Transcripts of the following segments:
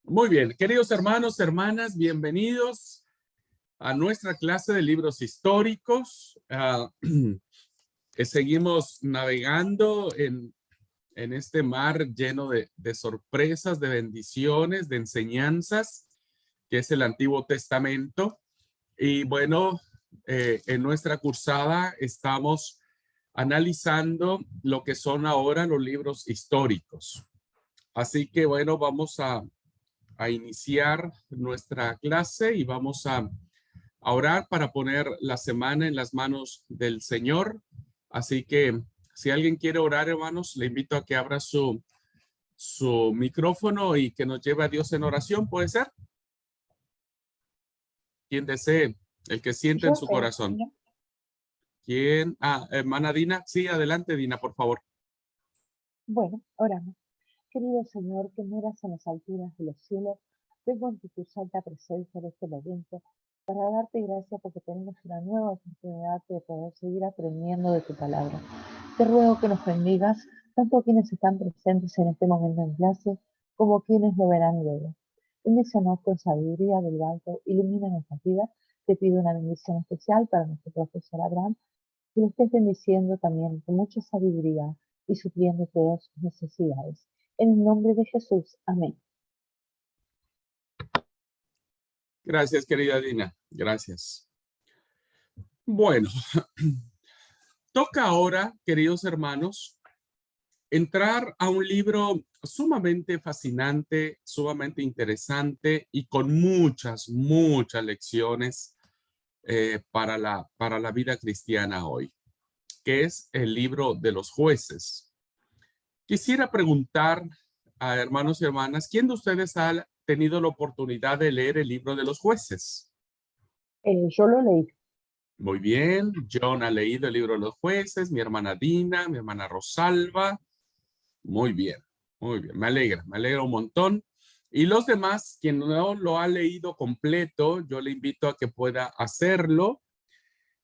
Muy bien, queridos hermanos, hermanas, bienvenidos a nuestra clase de libros históricos. Seguimos navegando en este mar lleno de sorpresas, de bendiciones, de enseñanzas, que es el Antiguo Testamento. Y bueno, en nuestra cursada estamos analizando lo que son ahora los libros históricos. Así que bueno, vamos a iniciar nuestra clase y vamos a orar para poner la semana en las manos del Señor. Así que si alguien quiere orar, hermanos, le invito a que abra su micrófono y que nos lleve a Dios en oración. ¿Puede ser? Quien desee, el que siente en su corazón. ¿Quién? Hermana Dina. Sí, adelante, Dina, por favor. Bueno, oramos. Querido Señor, que moras en las alturas de los cielos, vengo ante tu santa presencia de este momento para darte gracias porque tenemos una nueva oportunidad de poder seguir aprendiendo de tu palabra. Te ruego que nos bendigas, tanto quienes están presentes en este momento en clase, como quienes lo verán luego. Bendícenos con sabiduría del alto, ilumina nuestras vidas. Te pido una bendición especial para nuestro profesor Abraham, que lo estés bendiciendo también con mucha sabiduría y supliendo todas sus necesidades. En el nombre de Jesús. Amén. Gracias, querida Dina. Gracias. Bueno, toca ahora, queridos hermanos, entrar a un libro sumamente fascinante, sumamente interesante y con muchas lecciones para la vida cristiana hoy, que es el libro de los Jueces. Quisiera preguntar a hermanos y hermanas, ¿quién de ustedes ha tenido la oportunidad de leer el libro de los Jueces? Yo lo leí. Muy bien, John ha leído el libro de los Jueces, mi hermana Dina, mi hermana Rosalba. Muy bien, me alegra un montón. Y los demás, quien no lo ha leído completo, yo le invito a que pueda hacerlo.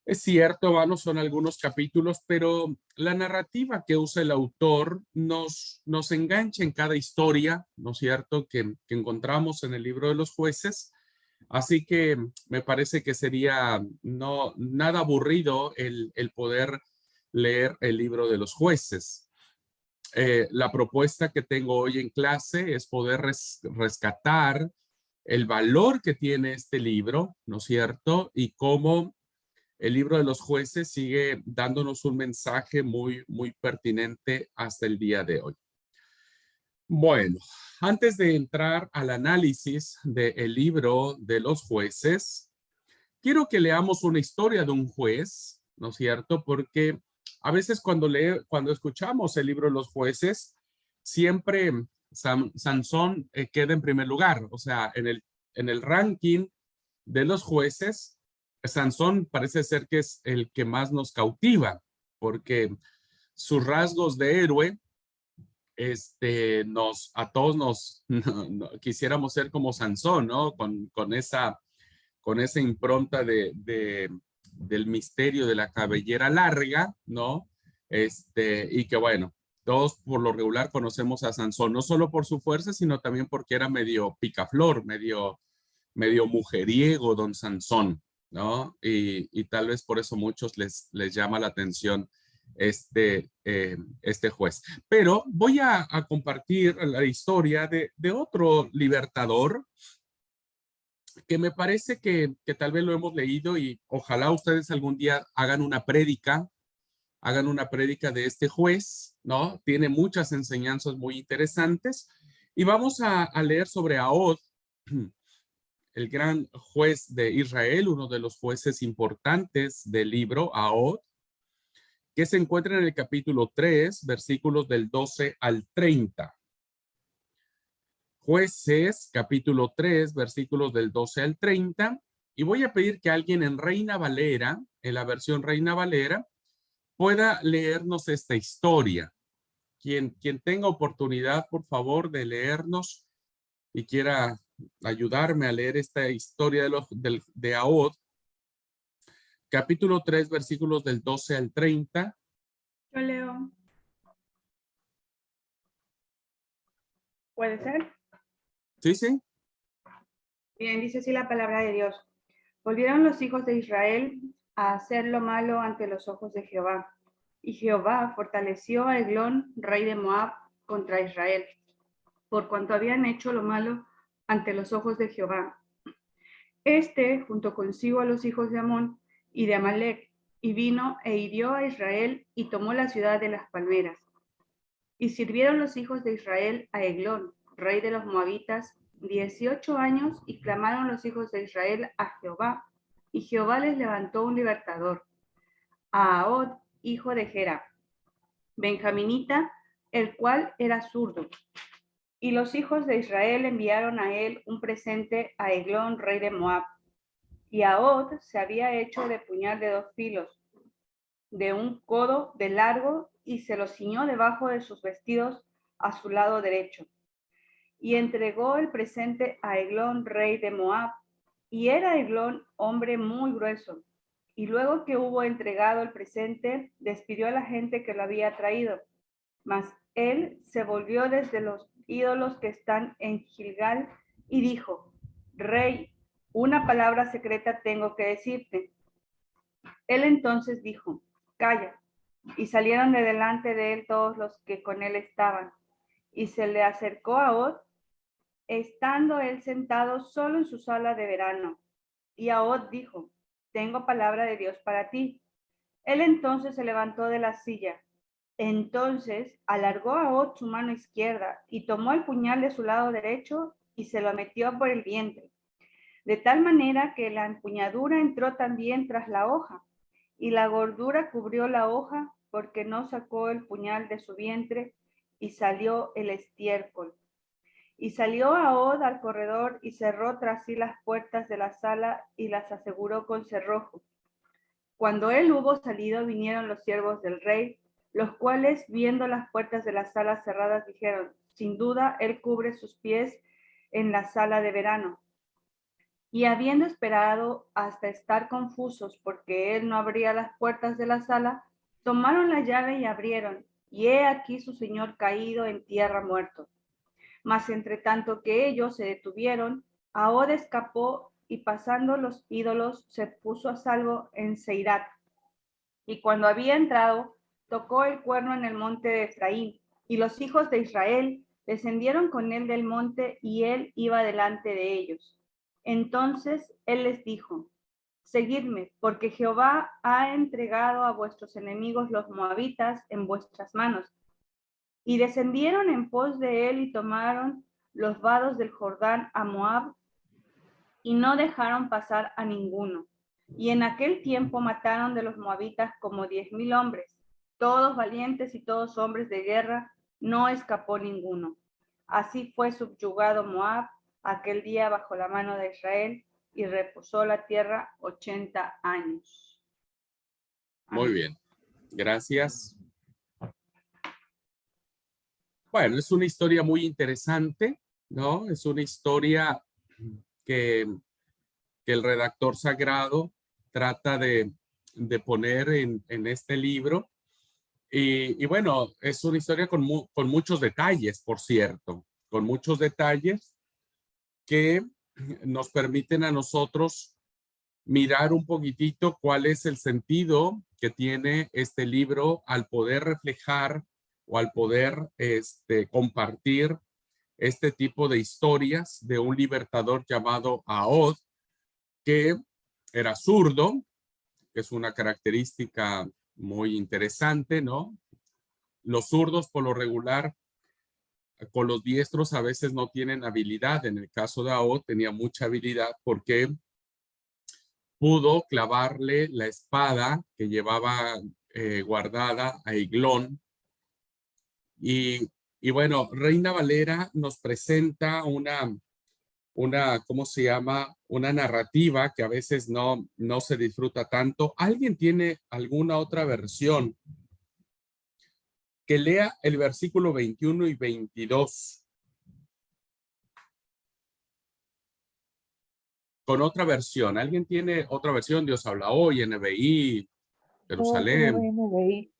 Es cierto, hermanos, son algunos capítulos, pero la narrativa que usa el autor nos engancha en cada historia, ¿no es cierto?, que encontramos en el libro de los Jueces. Así que me parece que sería nada aburrido el poder leer el libro de los Jueces. La propuesta que tengo hoy en clase es poder rescatar el valor que tiene este libro, ¿no es cierto? Y cómo el libro de los Jueces sigue dándonos un mensaje muy pertinente hasta el día de hoy. Bueno, antes de entrar al análisis del libro de los Jueces, quiero que leamos una historia de un juez, ¿no es cierto? Porque a veces cuando escuchamos el libro de los Jueces, siempre Sansón queda en primer lugar. O sea, en el ranking de los jueces, Sansón parece ser que es el que más nos cautiva, porque sus rasgos de héroe, a todos quisiéramos ser como Sansón, ¿no? Con esa impronta del misterio de la cabellera larga, ¿no? Y que bueno, todos por lo regular conocemos a Sansón, no solo por su fuerza, sino también porque era medio picaflor, medio mujeriego, don Sansón, ¿no? Y tal vez por eso muchos les llama la atención este juez. Pero voy a compartir la historia de otro libertador que me parece que tal vez lo hemos leído y ojalá ustedes algún día hagan una prédica de este juez, ¿no? Tiene muchas enseñanzas muy interesantes y vamos a leer sobre Ahod, el gran juez de Israel, uno de los jueces importantes del libro Ahod, que se encuentra en el capítulo 3, versículos del 12 al 30. Jueces, capítulo 3, versículos del 12 al 30. Y voy a pedir que alguien en Reina Valera, en la versión Reina Valera, pueda leernos esta historia. Quien tenga oportunidad, por favor, de leernos y quiera ayudarme a leer esta historia de Ahod, capítulo 3, versículos del 12 al 30. Yo leo. ¿Puede ser? Sí, sí. Bien, dice así la palabra de Dios. Volvieron los hijos de Israel a hacer lo malo ante los ojos de Jehová. Y Jehová fortaleció a Eglón, rey de Moab, contra Israel, por cuanto habían hecho lo malo ante los ojos de Jehová. Este juntó consigo a los hijos de Amón y de Amalec, y vino e hirió a Israel y tomó la ciudad de las palmeras. Y sirvieron los hijos de Israel a Eglón, rey de los moabitas, 18 años, y clamaron los hijos de Israel a Jehová, y Jehová les levantó un libertador, a Ahod, hijo de Gera, benjaminita, el cual era zurdo. Y los hijos de Israel enviaron a él un presente a Eglón, rey de Moab. Y Ahod se había hecho de puñal de 2 filos, de un codo de largo, y se lo ciñó debajo de sus vestidos a su lado derecho. Y entregó el presente a Eglón, rey de Moab. Y era Eglón hombre muy grueso. Y luego que hubo entregado el presente, despidió a la gente que lo había traído. Mas él se volvió desde los ídolos que están en Gilgal y dijo: Rey, una palabra secreta tengo que decirte. Él entonces dijo: Calla. Y salieron de delante de él todos los que con él estaban. Y se le acercó a Ahod, estando él sentado solo en su sala de verano. Y Ahod dijo: Tengo palabra de Dios para ti. Él entonces se levantó de la silla. Entonces alargó Ahod su mano izquierda y tomó el puñal de su lado derecho y se lo metió por el vientre, de tal manera que la empuñadura entró también tras la hoja, y la gordura cubrió la hoja, porque no sacó el puñal de su vientre, y salió el estiércol. Y salió Ahod al corredor y cerró tras sí las puertas de la sala y las aseguró con cerrojo. Cuando él hubo salido, vinieron los siervos del rey, los cuales, viendo las puertas de la sala cerradas, dijeron: Sin duda, él cubre sus pies en la sala de verano. Y habiendo esperado hasta estar confusos porque él no abría las puertas de la sala, tomaron la llave y abrieron, y he aquí su señor caído en tierra muerto. Mas entre tanto que ellos se detuvieron, Ahod escapó y pasando los ídolos se puso a salvo en Seirat. Y cuando había entrado, tocó el cuerno en el monte de Efraín, y los hijos de Israel descendieron con él del monte, y él iba delante de ellos. Entonces él les dijo: Seguidme, porque Jehová ha entregado a vuestros enemigos los moabitas en vuestras manos. Y descendieron en pos de él y tomaron los vados del Jordán a Moab, y no dejaron pasar a ninguno. Y en aquel tiempo mataron de los moabitas como 10,000 hombres, todos valientes y todos hombres de guerra, no escapó ninguno. Así fue subyugado Moab aquel día bajo la mano de Israel, y reposó la tierra 80 años. Muy bien, gracias. Bueno, es una historia muy interesante, ¿no? Es una historia que, que el redactor sagrado trata de poner en este libro. Y bueno, es una historia con muchos detalles, por cierto, con muchos detalles que nos permiten a nosotros mirar un poquitito cuál es el sentido que tiene este libro al poder reflejar o al poder compartir este tipo de historias de un libertador llamado Ahod, que era zurdo, que es una característica muy interesante, ¿no? Los zurdos por lo regular con los diestros a veces no tienen habilidad. En el caso de Ahod tenía mucha habilidad porque pudo clavarle la espada que llevaba guardada a Eglón. Y bueno, Reina Valera nos presenta ¿cómo se llama? Una narrativa que a veces no se disfruta tanto. ¿Alguien tiene alguna otra versión? Que lea el versículo 21 y 22. Con otra versión. ¿Alguien tiene otra versión? Dios habla hoy, NBI, Yo tengo Jerusalén. NBI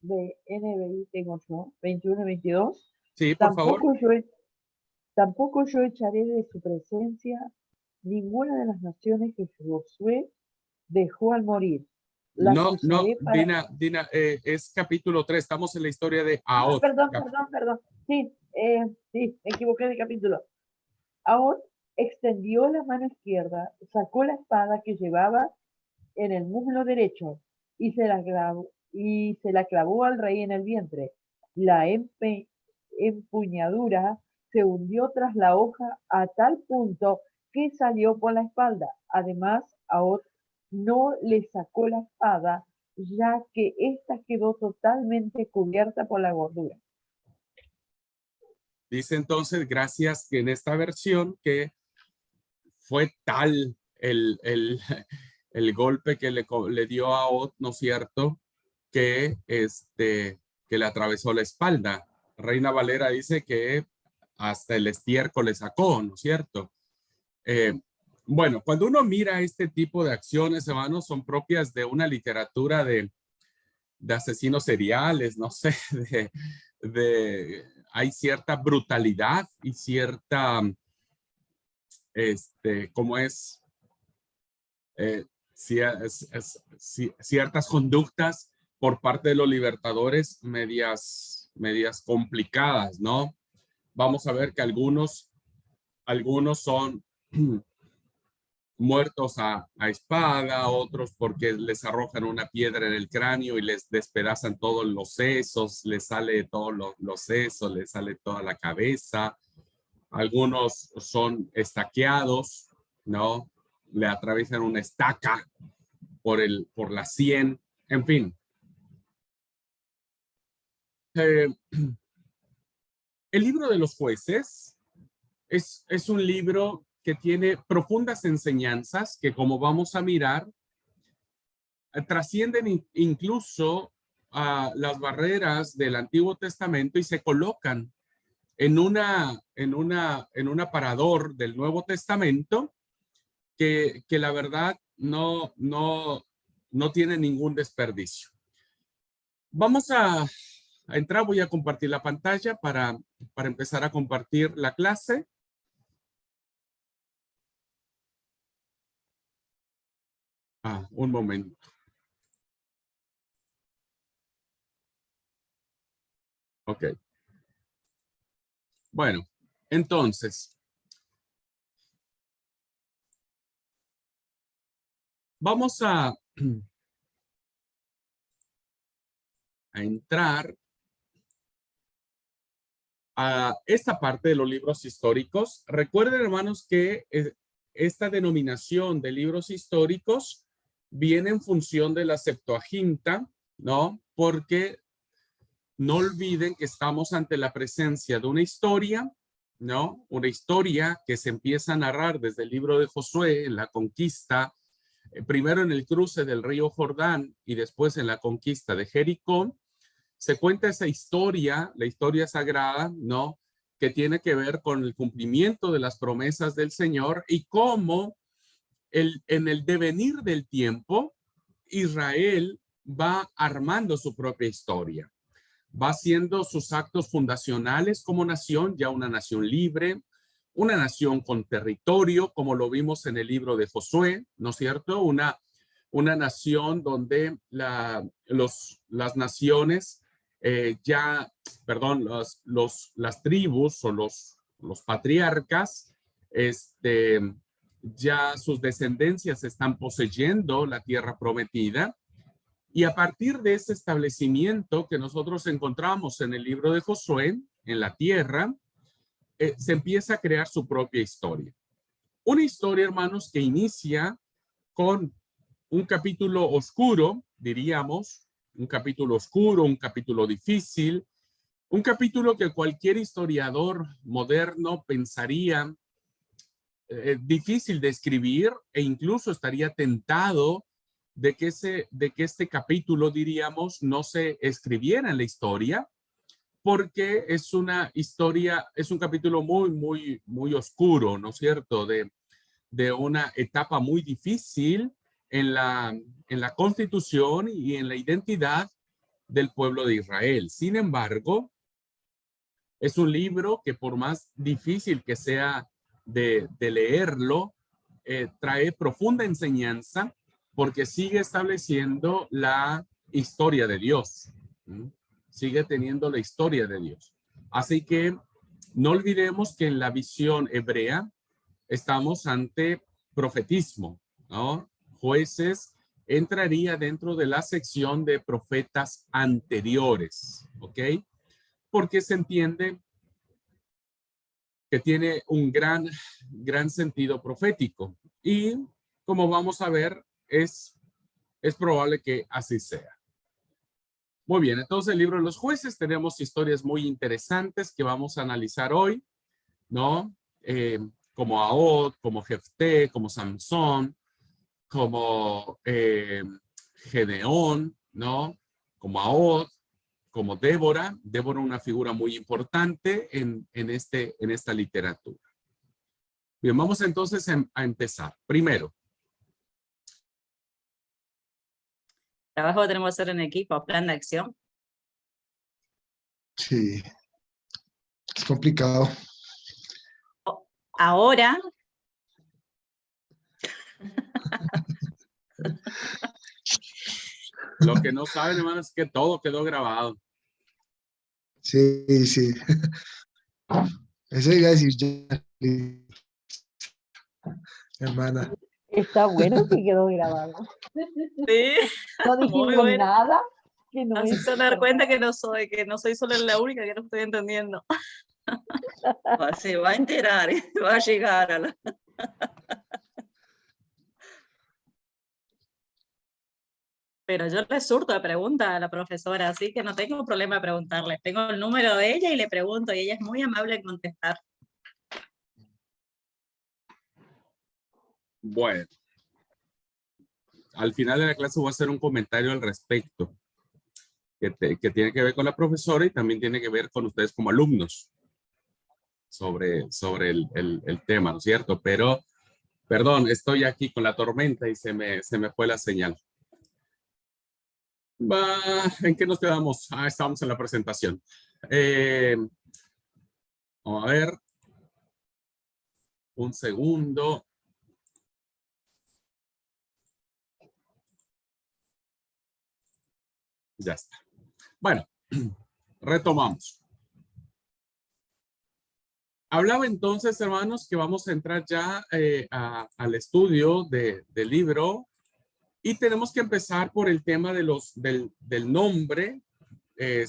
tengo yo, 21 y 22. Sí, por favor. Tampoco yo echaré de su presencia, ninguna de las naciones que Josué dejó al morir. Las No, usaré para... Dina, es capítulo 3. Estamos en la historia de Ahot. Perdón. Sí, sí, me equivoqué de capítulo. Ahora extendió la mano izquierda, sacó la espada que llevaba en el muslo derecho y se la clavó al rey en el vientre. La empuñadura se hundió tras la hoja a tal punto que salió por la espalda. Además, Ahot no le sacó la espada, ya que ésta quedó totalmente cubierta por la gordura. Dice entonces, gracias, que en esta versión que fue tal el golpe que le dio a Ahot, ¿no es cierto? Que, que le atravesó la espalda. Reina Valera dice que hasta el estiércol le sacó, ¿no es cierto? Bueno, cuando uno mira este tipo de acciones, hermanos, son propias de una literatura de asesinos seriales, no sé, hay cierta brutalidad y cierta, ¿cómo es? Ciertas conductas por parte de los libertadores medias complicadas, ¿no? Vamos a ver que algunos son muertos a espada, otros porque les arrojan una piedra en el cráneo y les despedazan todos los sesos, les sale todos los sesos, les sale toda la cabeza. Algunos son estaqueados, ¿no? Le atraviesan una estaca por la sien, en fin. El libro de los jueces es un libro que tiene profundas enseñanzas que, como vamos a mirar, trascienden incluso a las barreras del Antiguo Testamento y se colocan en un aparador del Nuevo Testamento que la verdad no tiene ningún desperdicio. Vamos a entrar, voy a compartir la pantalla para empezar a compartir la clase. Un momento. Ok. Bueno, entonces, vamos a entrar a esta parte de los libros históricos. Recuerden, hermanos, que esta denominación de libros históricos viene en función de la Septuaginta, ¿no? Porque no olviden que estamos ante la presencia de una historia, ¿no? Una historia que se empieza a narrar desde el libro de Josué, en la conquista, primero en el cruce del río Jordán y después en la conquista de Jericó. Se cuenta esa historia, la historia sagrada, ¿no? Que tiene que ver con el cumplimiento de las promesas del Señor y cómo en el devenir del tiempo, Israel va armando su propia historia. Va haciendo sus actos fundacionales como nación, ya una nación libre, una nación con territorio, como lo vimos en el libro de Josué, ¿no es cierto? Una nación donde las naciones las tribus o los patriarcas, ya sus descendencias están poseyendo la tierra prometida. Y a partir de ese establecimiento que nosotros encontramos en el libro de Josué, en la tierra, se empieza a crear su propia historia. Una historia, hermanos, que inicia con un capítulo oscuro, diríamos, un capítulo oscuro, un capítulo difícil, un capítulo que cualquier historiador moderno pensaría difícil de escribir e incluso estaría tentado de que este capítulo, diríamos, no se escribiera en la historia, porque es una historia, es un capítulo muy oscuro, ¿no es cierto? De una etapa muy difícil en la constitución y en la identidad del pueblo de Israel. Sin embargo, es un libro que por más difícil que sea de leerlo, trae profunda enseñanza porque sigue estableciendo la historia de Dios. ¿Mm? Sigue teniendo la historia de Dios. Así que no olvidemos que en la visión hebrea estamos ante profetismo, ¿no? Jueces entraría dentro de la sección de profetas anteriores, ¿ok? Porque se entiende que tiene un gran sentido profético. Y como vamos a ver, es probable que así sea. Muy bien, entonces el libro de los jueces, tenemos historias muy interesantes que vamos a analizar hoy, ¿no? Como Ahod, como Jefté, como Sansón, como Gedeón, ¿no? Como Ahod, como Débora. Débora, una figura muy importante en esta literatura. Bien, vamos entonces a empezar. Primero, Trabajo que tenemos que hacer en equipo, plan de acción. Sí, es complicado. Ahora, lo que no saben, hermanos, es que todo quedó grabado. Sí, sí. Eso iba a decir ya, hermana. Está bueno que quedó grabado. sí, No muy dijimos bueno. nada que no Así es se van a dar verdad. cuenta que no soy solo la única que no estoy entendiendo. Se va a enterar, va a llegar a la... Pero yo le surto de pregunta a la profesora, así que no tengo problema de preguntarle. Tengo el número de ella y le pregunto, y ella es muy amable en contestar. Bueno, al final de la clase voy a hacer un comentario al respecto que tiene que ver con la profesora y también tiene que ver con ustedes como alumnos sobre el tema, ¿no es cierto? Pero, perdón, estoy aquí con la tormenta y se me fue la señal. ¿En qué nos quedamos? Estamos en la presentación. Vamos a ver. Un segundo. Ya está. Bueno, retomamos. Hablaba entonces, hermanos, que vamos a entrar ya al estudio del libro y tenemos que empezar por el tema del nombre de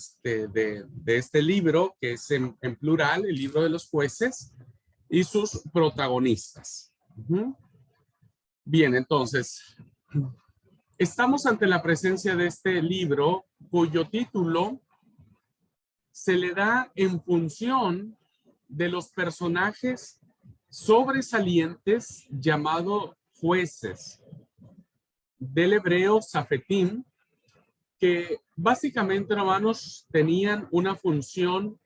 este libro, que es en plural, el libro de los jueces y sus protagonistas. Bien, entonces, estamos ante la presencia de este libro cuyo título se le da en función de los personajes sobresalientes llamado jueces del hebreo Safetim, que básicamente, hermanos, tenían una función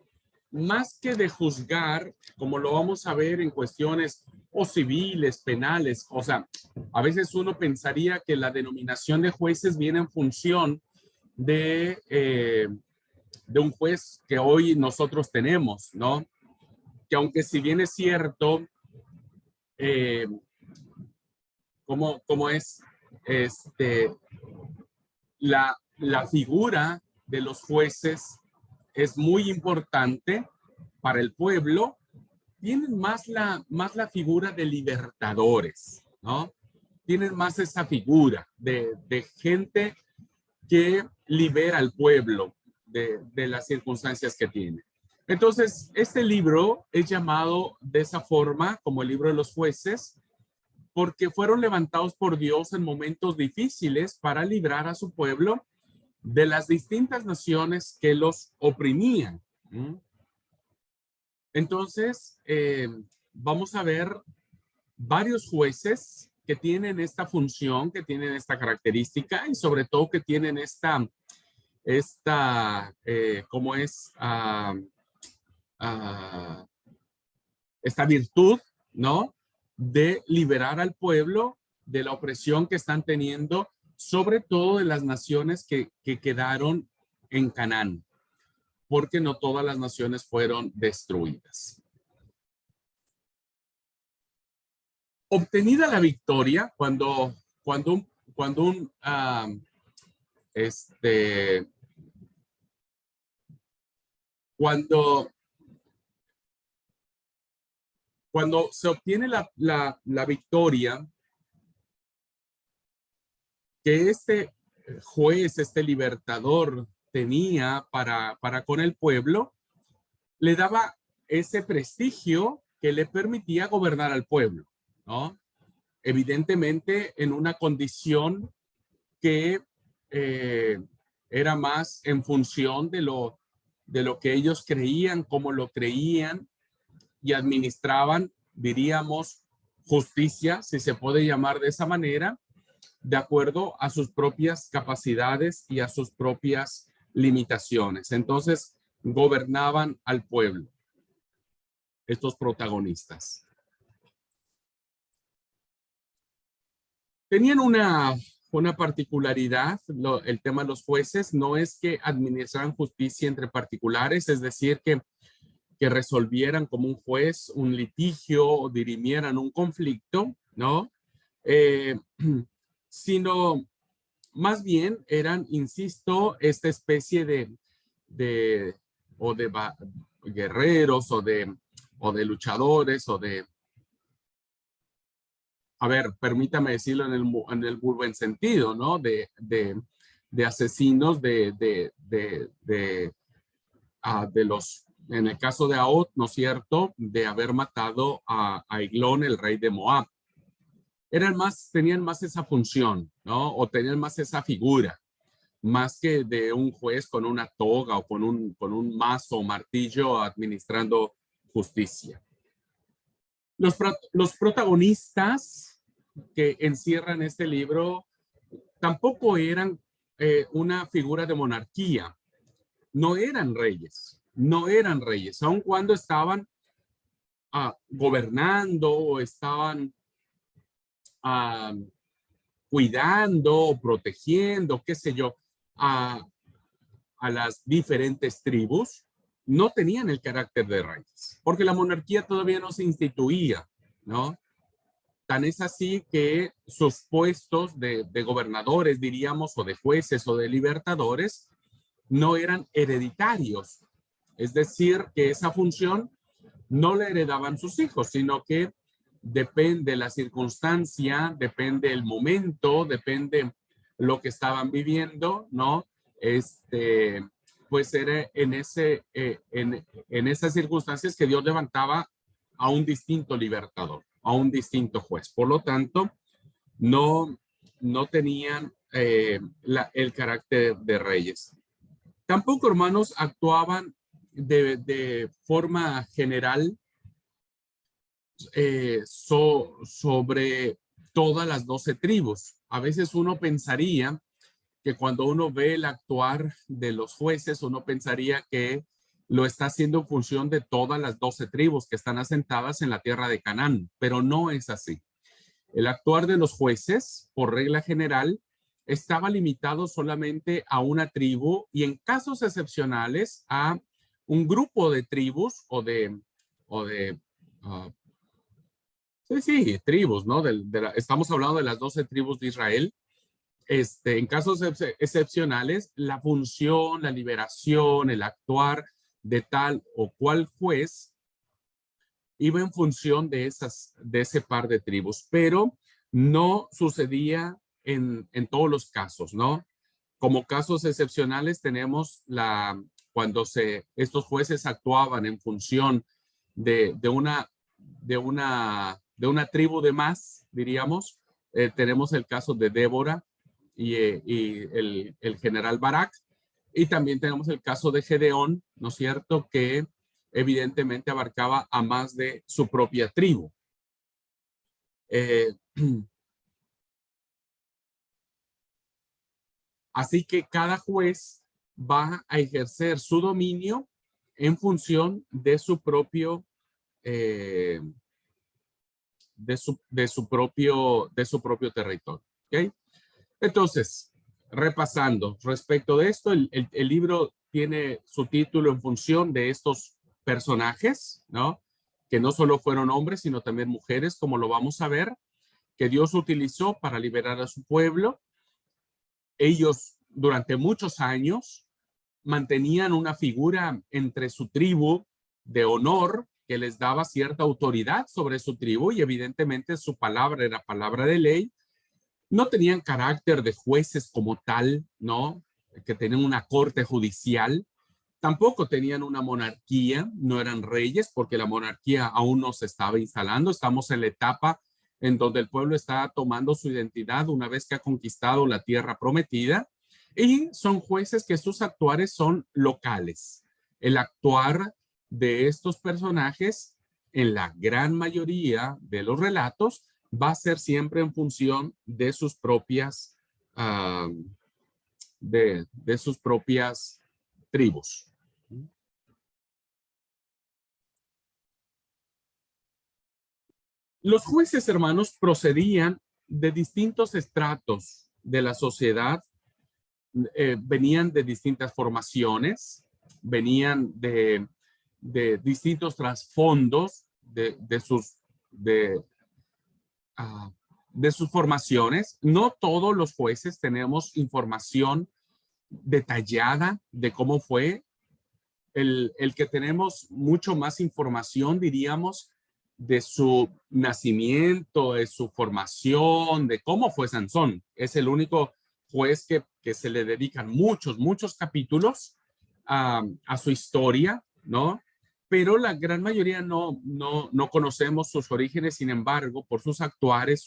más que de juzgar, como lo vamos a ver en cuestiones o civiles, penales. O sea, a veces uno pensaría que la denominación de jueces viene en función de un juez que hoy nosotros tenemos, ¿no? Que aunque si bien es cierto, como es la figura de los jueces es muy importante para el pueblo, tienen más la figura de libertadores, ¿no? Tienen más esa figura de gente que libera al pueblo de las circunstancias que tiene. Entonces, este libro es llamado de esa forma como el libro de los jueces, porque fueron levantados por Dios en momentos difíciles para librar a su pueblo de las distintas naciones que los oprimían. Entonces, vamos a ver varios jueces que tienen esta función, que tienen esta característica y sobre todo que tienen ¿cómo es? Esta virtud, ¿no? De liberar al pueblo de la opresión que están teniendo, sobre todo de las naciones que quedaron en Canaán, porque no todas las naciones fueron destruidas. Obtenida la victoria, cuando se obtiene la victoria, que este juez, este libertador tenía para con el pueblo, le daba ese prestigio que le permitía gobernar al pueblo, ¿no? Evidentemente en una condición que era más en función de lo que ellos creían, cómo lo creían, y administraban, diríamos, justicia, si se puede llamar de esa manera, de acuerdo a sus propias capacidades y a sus propias limitaciones. Entonces, gobernaban al pueblo, estos protagonistas. Tenían una particularidad, el tema de los jueces, no es que administraran justicia entre particulares, es decir, que resolvieran como un juez un litigio o dirimieran un conflicto, ¿no? Sino más bien eran, insisto, esta especie de guerreros o de luchadores o de, a ver, permítame decirlo en el muy buen sentido, ¿no? De asesinos de los, en el caso de Ahot, ¿no es cierto?, de haber matado a Eglón, el rey de Moab. Tenían más esa función, ¿no? O tenían más esa figura, más que de un juez con una toga o con un mazo o martillo administrando justicia. Los protagonistas que encierran este libro tampoco eran una figura de monarquía. No eran reyes, aun cuando estaban gobernando o estaban cuidando o protegiendo, qué sé yo, a las diferentes tribus, no tenían el carácter de reyes, porque la monarquía todavía no se instituía, ¿no? Tan es así que sus puestos de gobernadores, diríamos, o de jueces o de libertadores, no eran hereditarios. Es decir, que esa función no la heredaban sus hijos, sino que depende la circunstancia, depende el momento, depende lo que estaban viviendo, ¿no? Pues era en esas circunstancias que Dios levantaba a un distinto libertador, a un distinto juez. Por lo tanto, no tenían el carácter de reyes. Tampoco, hermanos, actuaban de forma general sobre todas las 12 tribus. A veces uno pensaría que cuando uno ve el actuar de los jueces, uno pensaría que lo está haciendo en función de todas las 12 tribus que están asentadas en la tierra de Canaán, pero no es así. El actuar de los jueces, por regla general, estaba limitado solamente a una tribu y en casos excepcionales a un grupo de tribus sí, tribus, ¿no? Estamos hablando de las 12 tribus de Israel. En casos excepcionales, la función, la liberación, el actuar de tal o cual juez iba en función de ese par de tribus, pero no sucedía en todos los casos, ¿no? Como casos excepcionales tenemos cuando estos jueces actuaban en función de una tribu de más, diríamos. Tenemos el caso de Débora y el general Barak, y también tenemos el caso de Gedeón, ¿no es cierto?, que evidentemente abarcaba a más de su propia tribu. Así que cada juez va a ejercer su dominio en función de su propio territorio. ¿Okay? Entonces, repasando respecto de esto, el libro tiene su título en función de estos personajes, ¿no? que no solo fueron hombres, sino también mujeres, como lo vamos a ver, que Dios utilizó para liberar a su pueblo. Ellos durante muchos años mantenían una figura entre su tribu de honor que les daba cierta autoridad sobre su tribu y evidentemente su palabra era palabra de ley. No tenían carácter de jueces como tal, ¿no? Que tenían una corte judicial. Tampoco tenían una monarquía, no eran reyes porque la monarquía aún no se estaba instalando. Estamos en la etapa en donde el pueblo está tomando su identidad una vez que ha conquistado la tierra prometida. Y son jueces que sus actuares son locales. El actuar de estos personajes en la gran mayoría de los relatos va a ser siempre en función de sus propias, de sus propias tribus. Los jueces, hermanos, procedían de distintos estratos de la sociedad, venían de distintas formaciones, venían de distintos trasfondos de sus formaciones. No todos los jueces tenemos información detallada de cómo fue. El que tenemos mucho más información, diríamos, de su nacimiento, de su formación, de cómo fue Sansón. Es el único juez que se le dedican muchos capítulos a su historia, ¿no? Pero la gran mayoría no conocemos sus orígenes. Sin embargo, por sus actuares,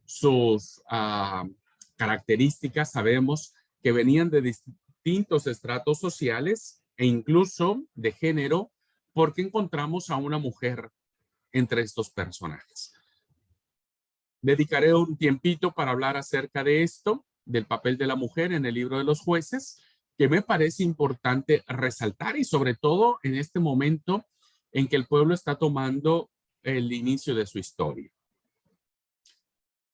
sus características, sabemos que venían de distintos estratos sociales e incluso de género, porque encontramos a una mujer entre estos personajes. Dedicaré un tiempito para hablar acerca de esto, del papel de la mujer en el libro de los jueces, que me parece importante resaltar y sobre todo en este momento en que el pueblo está tomando el inicio de su historia.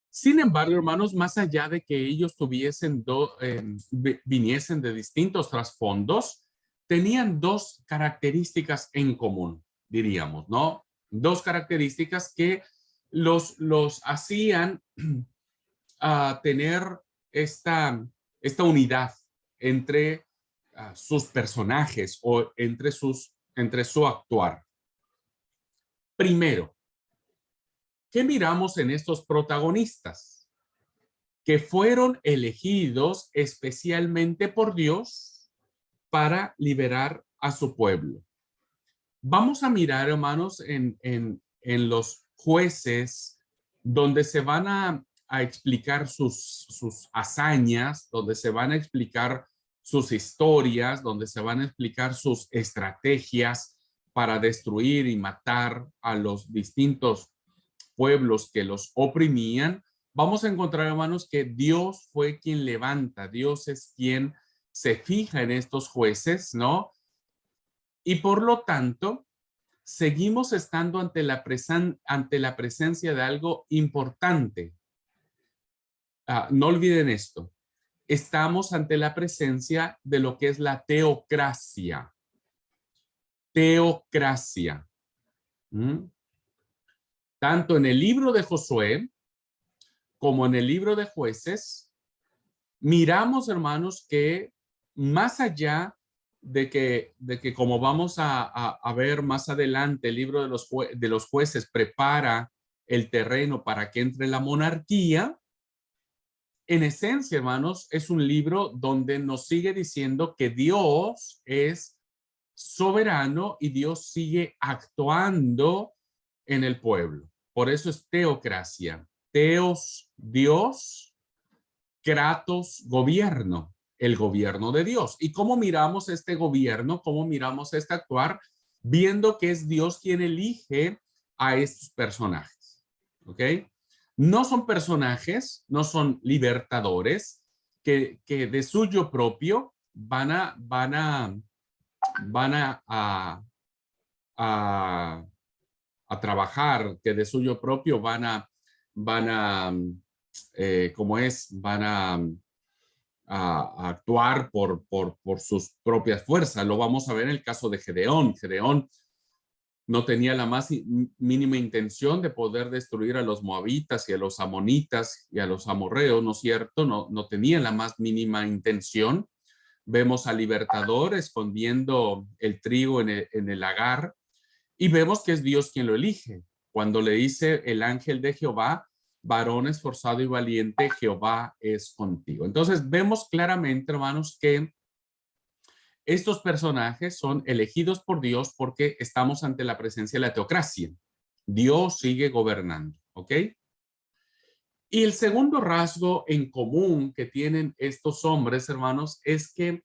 Sin embargo, hermanos, más allá de que ellos viniesen de distintos trasfondos, tenían dos características en común, diríamos, ¿no? Dos características que los hacían tener esta unidad entre sus personajes o entre su actuar. Primero, ¿qué miramos en estos protagonistas? Que fueron elegidos especialmente por Dios para liberar a su pueblo. Vamos a mirar, hermanos, en los jueces, donde se van a explicar sus hazañas, donde se van a explicar sus historias, donde se van a explicar sus estrategias para destruir y matar a los distintos pueblos que los oprimían. Vamos a encontrar, hermanos, que Dios fue quien levanta, Dios es quien se fija en estos jueces, ¿no? Y por lo tanto, seguimos estando ante la presencia de algo importante. No olviden esto. Estamos ante la presencia de lo que es la teocracia. Teocracia. Tanto en el libro de Josué como en el libro de Jueces, miramos, hermanos, que más allá de que como vamos a ver más adelante, el libro de los jueces prepara el terreno para que entre la monarquía, en esencia, hermanos, es un libro donde nos sigue diciendo que Dios es soberano y Dios sigue actuando en el pueblo. Por eso es teocracia. Teos, Dios, kratos, gobierno, el gobierno de Dios. ¿Y cómo miramos este gobierno? ¿Cómo miramos este actuar? Viendo que es Dios quien elige a estos personajes. ¿Ok? No son personajes, no son libertadores que de suyo propio van a trabajar, que de suyo propio van a actuar por sus propias fuerzas. Lo vamos a ver en el caso de Gedeón. Gedeón no tenía la más mínima intención de poder destruir a los moabitas y a los amonitas y a los amorreos, ¿no es cierto? No tenía la más mínima intención. Vemos al libertador escondiendo el trigo en el lagar y vemos que es Dios quien lo elige. Cuando le dice el ángel de Jehová, varón esforzado y valiente, Jehová es contigo. Entonces vemos claramente, hermanos, que estos personajes son elegidos por Dios porque estamos ante la presencia de la teocracia. Dios sigue gobernando, ¿ok? Y el segundo rasgo en común que tienen estos hombres, hermanos, es que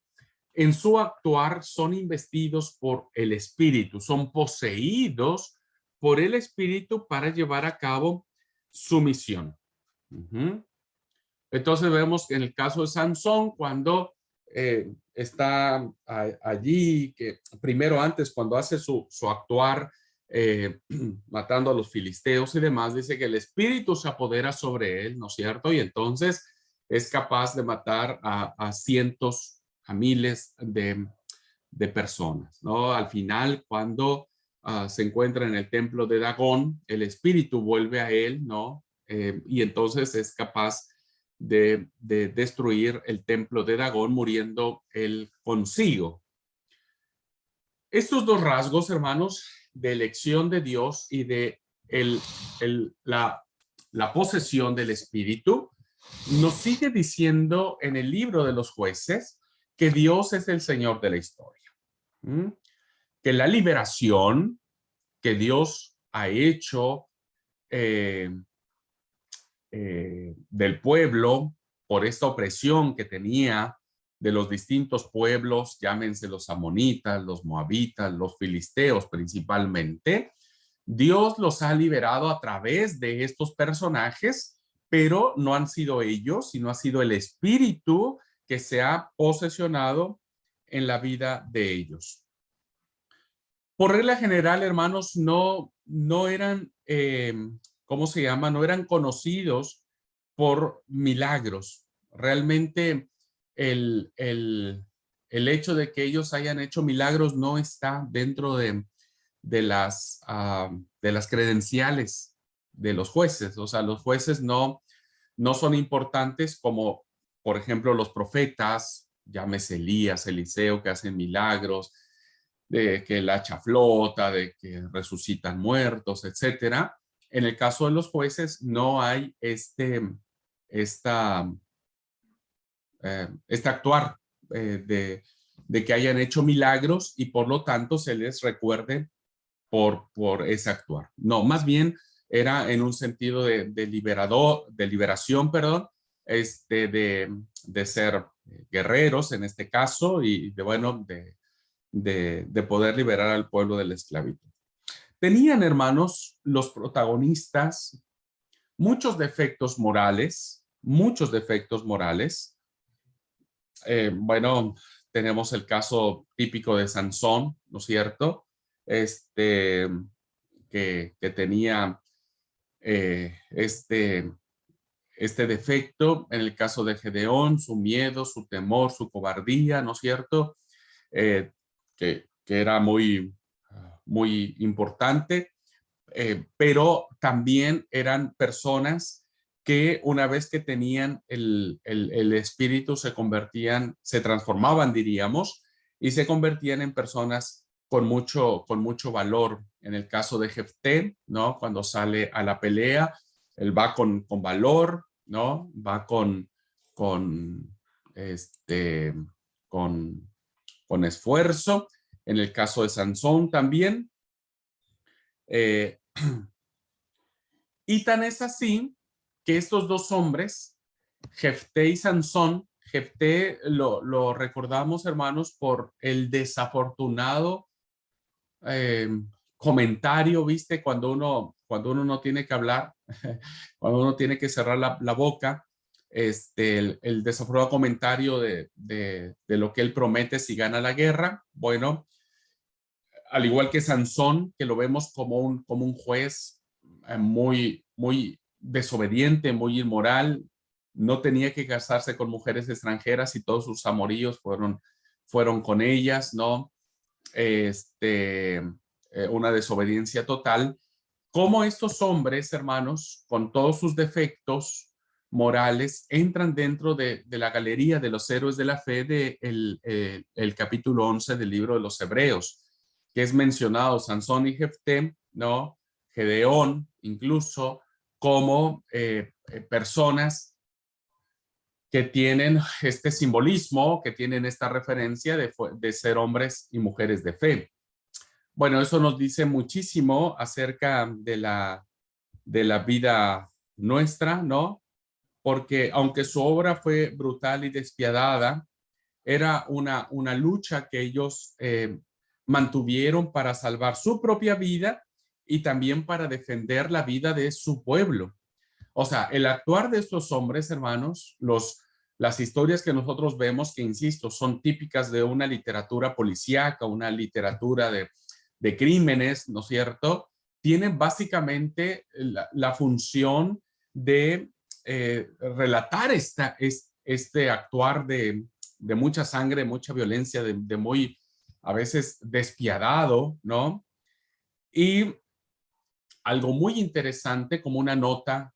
en su actuar son investidos por el Espíritu, son poseídos por el Espíritu para llevar a cabo su misión. Entonces vemos que en el caso de Sansón, cuando está allí, que primero antes, cuando hace su actuar, matando a los filisteos y demás, dice que el Espíritu se apodera sobre él, ¿no es cierto? Y entonces es capaz de matar a cientos, a miles de personas, ¿no? Al final, cuando se encuentra en el templo de Dagón, el Espíritu vuelve a él, ¿no? Y entonces es capaz de destruir el templo de Dagón, muriendo él consigo. Estos dos rasgos, hermanos, de elección de Dios y de la posesión del Espíritu, nos sigue diciendo en el libro de los jueces que Dios es el Señor de la historia. Que la liberación que Dios ha hecho del pueblo por esta opresión que tenía de los distintos pueblos, llámense los amonitas, los moabitas, los filisteos principalmente, Dios los ha liberado a través de estos personajes, pero no han sido ellos, sino ha sido el Espíritu que se ha posesionado en la vida de ellos. Por regla general, hermanos, no eran, ¿cómo se llama? No eran conocidos por milagros. Realmente el hecho de que ellos hayan hecho milagros no está dentro de las credenciales de los jueces. O sea, los jueces no son importantes como, por ejemplo, los profetas, llámese Elías, Eliseo, que hacen milagros, de que el hacha flota, de que resucitan muertos, etcétera. En el caso de los jueces no hay este actuar de que hayan hecho milagros y por lo tanto se les recuerde por ese actuar. No, más bien era en un sentido de liberación, perdón, de ser guerreros en este caso y de poder liberar al pueblo de la esclavitud. Tenían, hermanos, los protagonistas muchos defectos morales. Bueno, tenemos el caso típico de Sansón, ¿no es cierto? Que tenía este defecto. En el caso de Gedeón, su miedo, su temor, su cobardía, ¿no es cierto? Que era muy importante, pero también eran personas que una vez que tenían el espíritu se transformaban, diríamos, y se convertían en personas con mucho valor. En el caso de Jefté, ¿no? Cuando sale a la pelea, él va con valor, ¿no? Va con esfuerzo. En el caso de Sansón también. Y tan es así que estos dos hombres, Jefté y Sansón, Jefté lo recordamos, hermanos, por el desafortunado comentario, ¿viste? Cuando uno no tiene que hablar, cuando uno tiene que cerrar la boca, el desafortunado comentario de lo que él promete si gana la guerra. Bueno, al igual que Sansón, que lo vemos como un juez muy desobediente, muy inmoral, no tenía que casarse con mujeres extranjeras y todos sus amoríos fueron con ellas, ¿no? una desobediencia total, cómo estos hombres, hermanos, con todos sus defectos morales, entran dentro de la galería de los héroes de la fe de el capítulo 11 del libro de los Hebreos, que es mencionado Sansón y Jefté, ¿no? Gedeón, incluso, como personas que tienen este simbolismo, que tienen esta referencia de ser hombres y mujeres de fe. Bueno, eso nos dice muchísimo acerca de la vida nuestra, ¿no? Porque aunque su obra fue brutal y despiadada, era una lucha que ellos mantuvieron para salvar su propia vida y también para defender la vida de su pueblo. O sea, el actuar de estos hombres, hermanos, las historias que nosotros vemos, que insisto, son típicas de una literatura policíaca, una literatura de crímenes, ¿no es cierto? Tienen básicamente la función de relatar este actuar de mucha sangre, mucha violencia, de muy, a veces, despiadado, ¿no? Y algo muy interesante, como una nota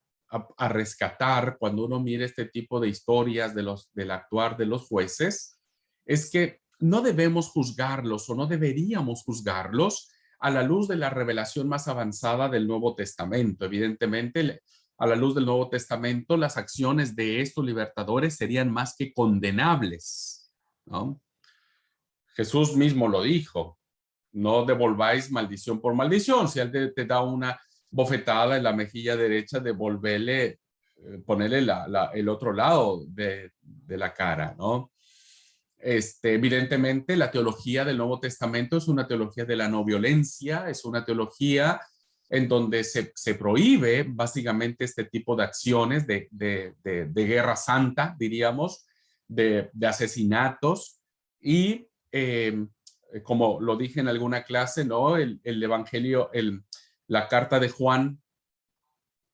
a rescatar cuando uno mira este tipo de historias del actuar de los jueces, es que no debemos juzgarlos o no deberíamos juzgarlos a la luz de la revelación más avanzada del Nuevo Testamento. Evidentemente, a la luz del Nuevo Testamento, las acciones de estos libertadores serían más que condenables, ¿no? Jesús mismo lo dijo: no devolváis maldición por maldición. Si alguien te da una bofetada en la mejilla derecha, devolverle, ponerle el otro lado de la cara, ¿no? Evidentemente, la teología del Nuevo Testamento es una teología de la no violencia, es una teología en donde se prohíbe básicamente este tipo de acciones de guerra santa, diríamos, de asesinatos y como lo dije en alguna clase, ¿no? El Evangelio, la carta de Juan,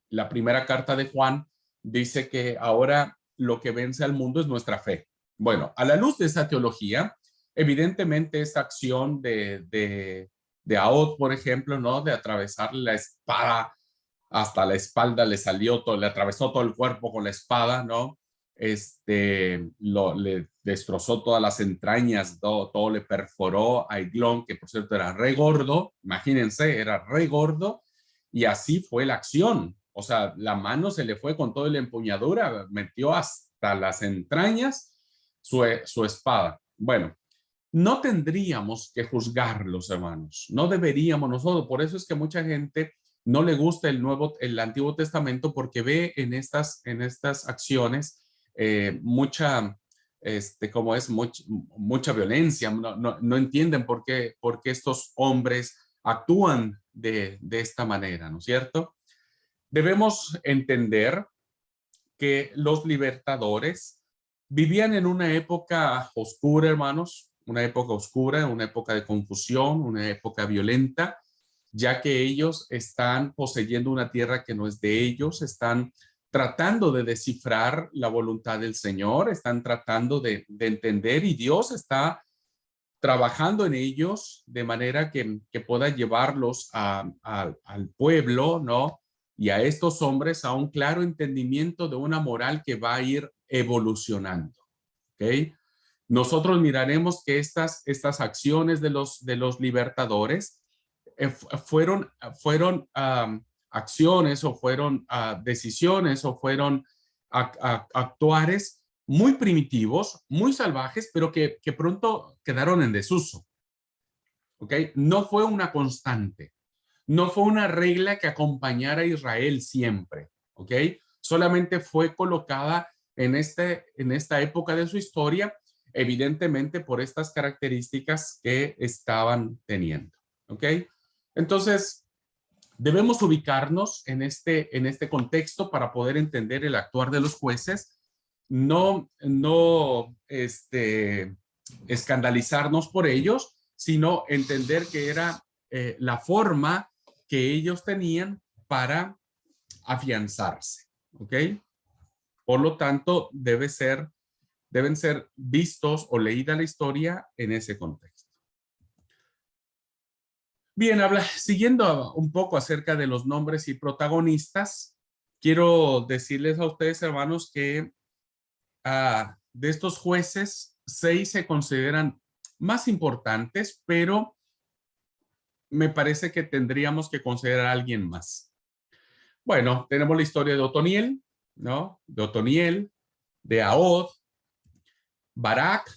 la primera carta de Juan, dice que ahora lo que vence al mundo es nuestra fe. Bueno, a la luz de esa teología, evidentemente esta acción de Ahod, por ejemplo, ¿no? De atravesar la espada hasta la espalda, le atravesó todo el cuerpo con la espada, ¿no? Le destrozó todas las entrañas, todo le perforó a Eglón, que por cierto era re gordo, imagínense, era re gordo, y así fue la acción. O sea, la mano se le fue con toda la empuñadura, metió hasta las entrañas su espada. Bueno, no tendríamos que juzgarlos, hermanos, no deberíamos nosotros. Por eso es que mucha gente no le gusta el Antiguo Testamento, porque ve en estas acciones mucha, mucha violencia. No entienden por qué estos hombres actúan de esta manera, ¿no es cierto? Debemos entender que los libertadores vivían en una época oscura, hermanos, una época oscura, una época de confusión, una época violenta, ya que ellos están poseyendo una tierra que no es de ellos, están tratando de descifrar la voluntad del Señor, están tratando de entender, y Dios está trabajando en ellos de manera que pueda llevarlos al pueblo, ¿no? Y a estos hombres a un claro entendimiento de una moral que va a ir evolucionando, ¿ok? Nosotros miraremos que estas acciones de los libertadores fueron acciones o fueron decisiones o fueron actuares muy primitivos, muy salvajes, pero que pronto quedaron en desuso. ¿Ok? No fue una constante, no fue una regla que acompañara a Israel siempre. ¿Ok? Solamente fue colocada en esta época de su historia, evidentemente por estas características que estaban teniendo. ¿Ok? Entonces, debemos ubicarnos en este contexto para poder entender el actuar de los jueces, no escandalizarnos por ellos, sino entender que era la forma que ellos tenían para afianzarse, ¿ok? Por lo tanto, deben ser vistos o leída la historia en ese contexto. Bien, siguiendo un poco acerca de los nombres y protagonistas, quiero decirles a ustedes, hermanos, que de estos jueces, 6 se consideran más importantes, pero me parece que tendríamos que considerar a alguien más. Bueno, tenemos la historia de Otoniel, ¿no? De Otoniel, de Ahod, Barak.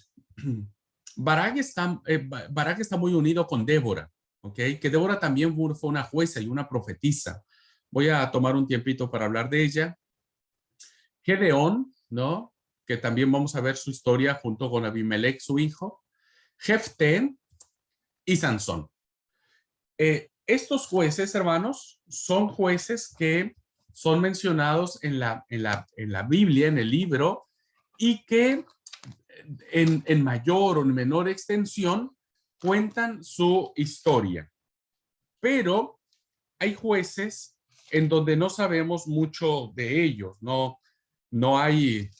Barak está muy unido con Débora, ¿ok? Que Débora también fue una jueza y una profetisa. Voy a tomar un tiempito para hablar de ella. Gedeón, ¿no? Que también vamos a ver su historia junto con Abimelech, su hijo. Jefté y Sansón. Estos jueces, hermanos, son jueces que son mencionados en la Biblia, en el libro, y que en mayor o en menor extensión cuentan su historia. Pero hay jueces en donde no sabemos mucho de ellos, no hay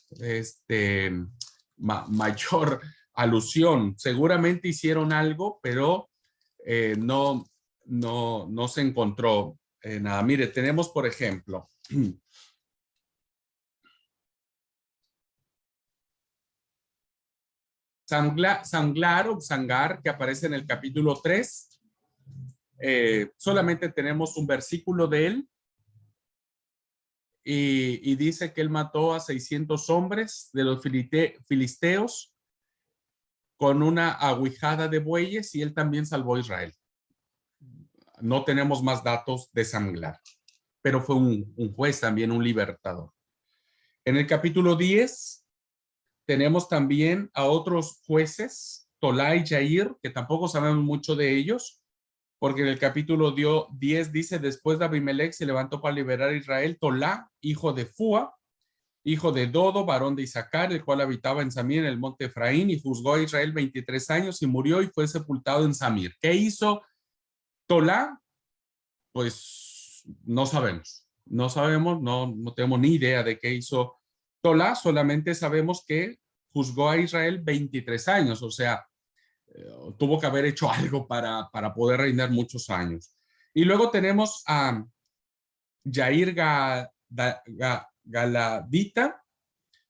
mayor alusión. Seguramente hicieron algo, pero no se encontró nada. Mire, tenemos, por ejemplo, Sanglar o Sangar, que aparece en el capítulo 3. Solamente tenemos un versículo de él y dice que él mató a 600 hombres de los filisteos con una aguijada de bueyes y él también salvó a Israel. No tenemos más datos de Sanglar, pero fue un juez también, un libertador. En el capítulo 10 tenemos también a otros jueces, Tolá y Jair, que tampoco sabemos mucho de ellos, porque en el capítulo 10 dice, después de Abimelech se levantó para liberar a Israel, Tolá, hijo de Fua, hijo de Dodo, varón de Isaacar, el cual habitaba en Samir, en el monte Efraín, y juzgó a Israel 23 años y murió y fue sepultado en Samir. ¿Qué hizo Tolá? Pues no sabemos, no tenemos ni idea de qué hizo Tolá, solamente sabemos que juzgó a Israel 23 años, o sea, tuvo que haber hecho algo para poder reinar muchos años. Y luego tenemos a Jair Galadita,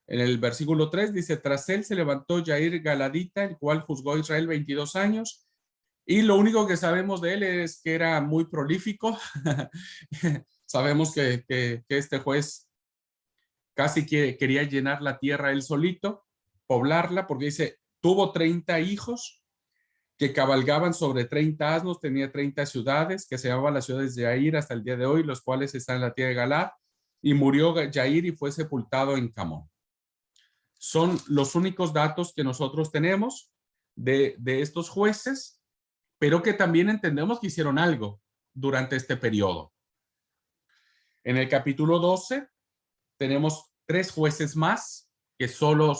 en el versículo 3 dice, tras él se levantó Jair Galadita, el cual juzgó a Israel 22 años, y lo único que sabemos de él es que era muy prolífico. Sabemos que este juez casi quería llenar la tierra él solito, poblarla, porque dice, tuvo 30 hijos que cabalgaban sobre 30 asnos, tenía 30 ciudades, que se llamaban las ciudades de Jair hasta el día de hoy, los cuales están en la tierra de Galad, y murió Jair y fue sepultado en Camón. Son los únicos datos que nosotros tenemos de estos jueces, pero que también entendemos que hicieron algo durante este periodo. En el capítulo 12 tenemos 3 jueces más que solo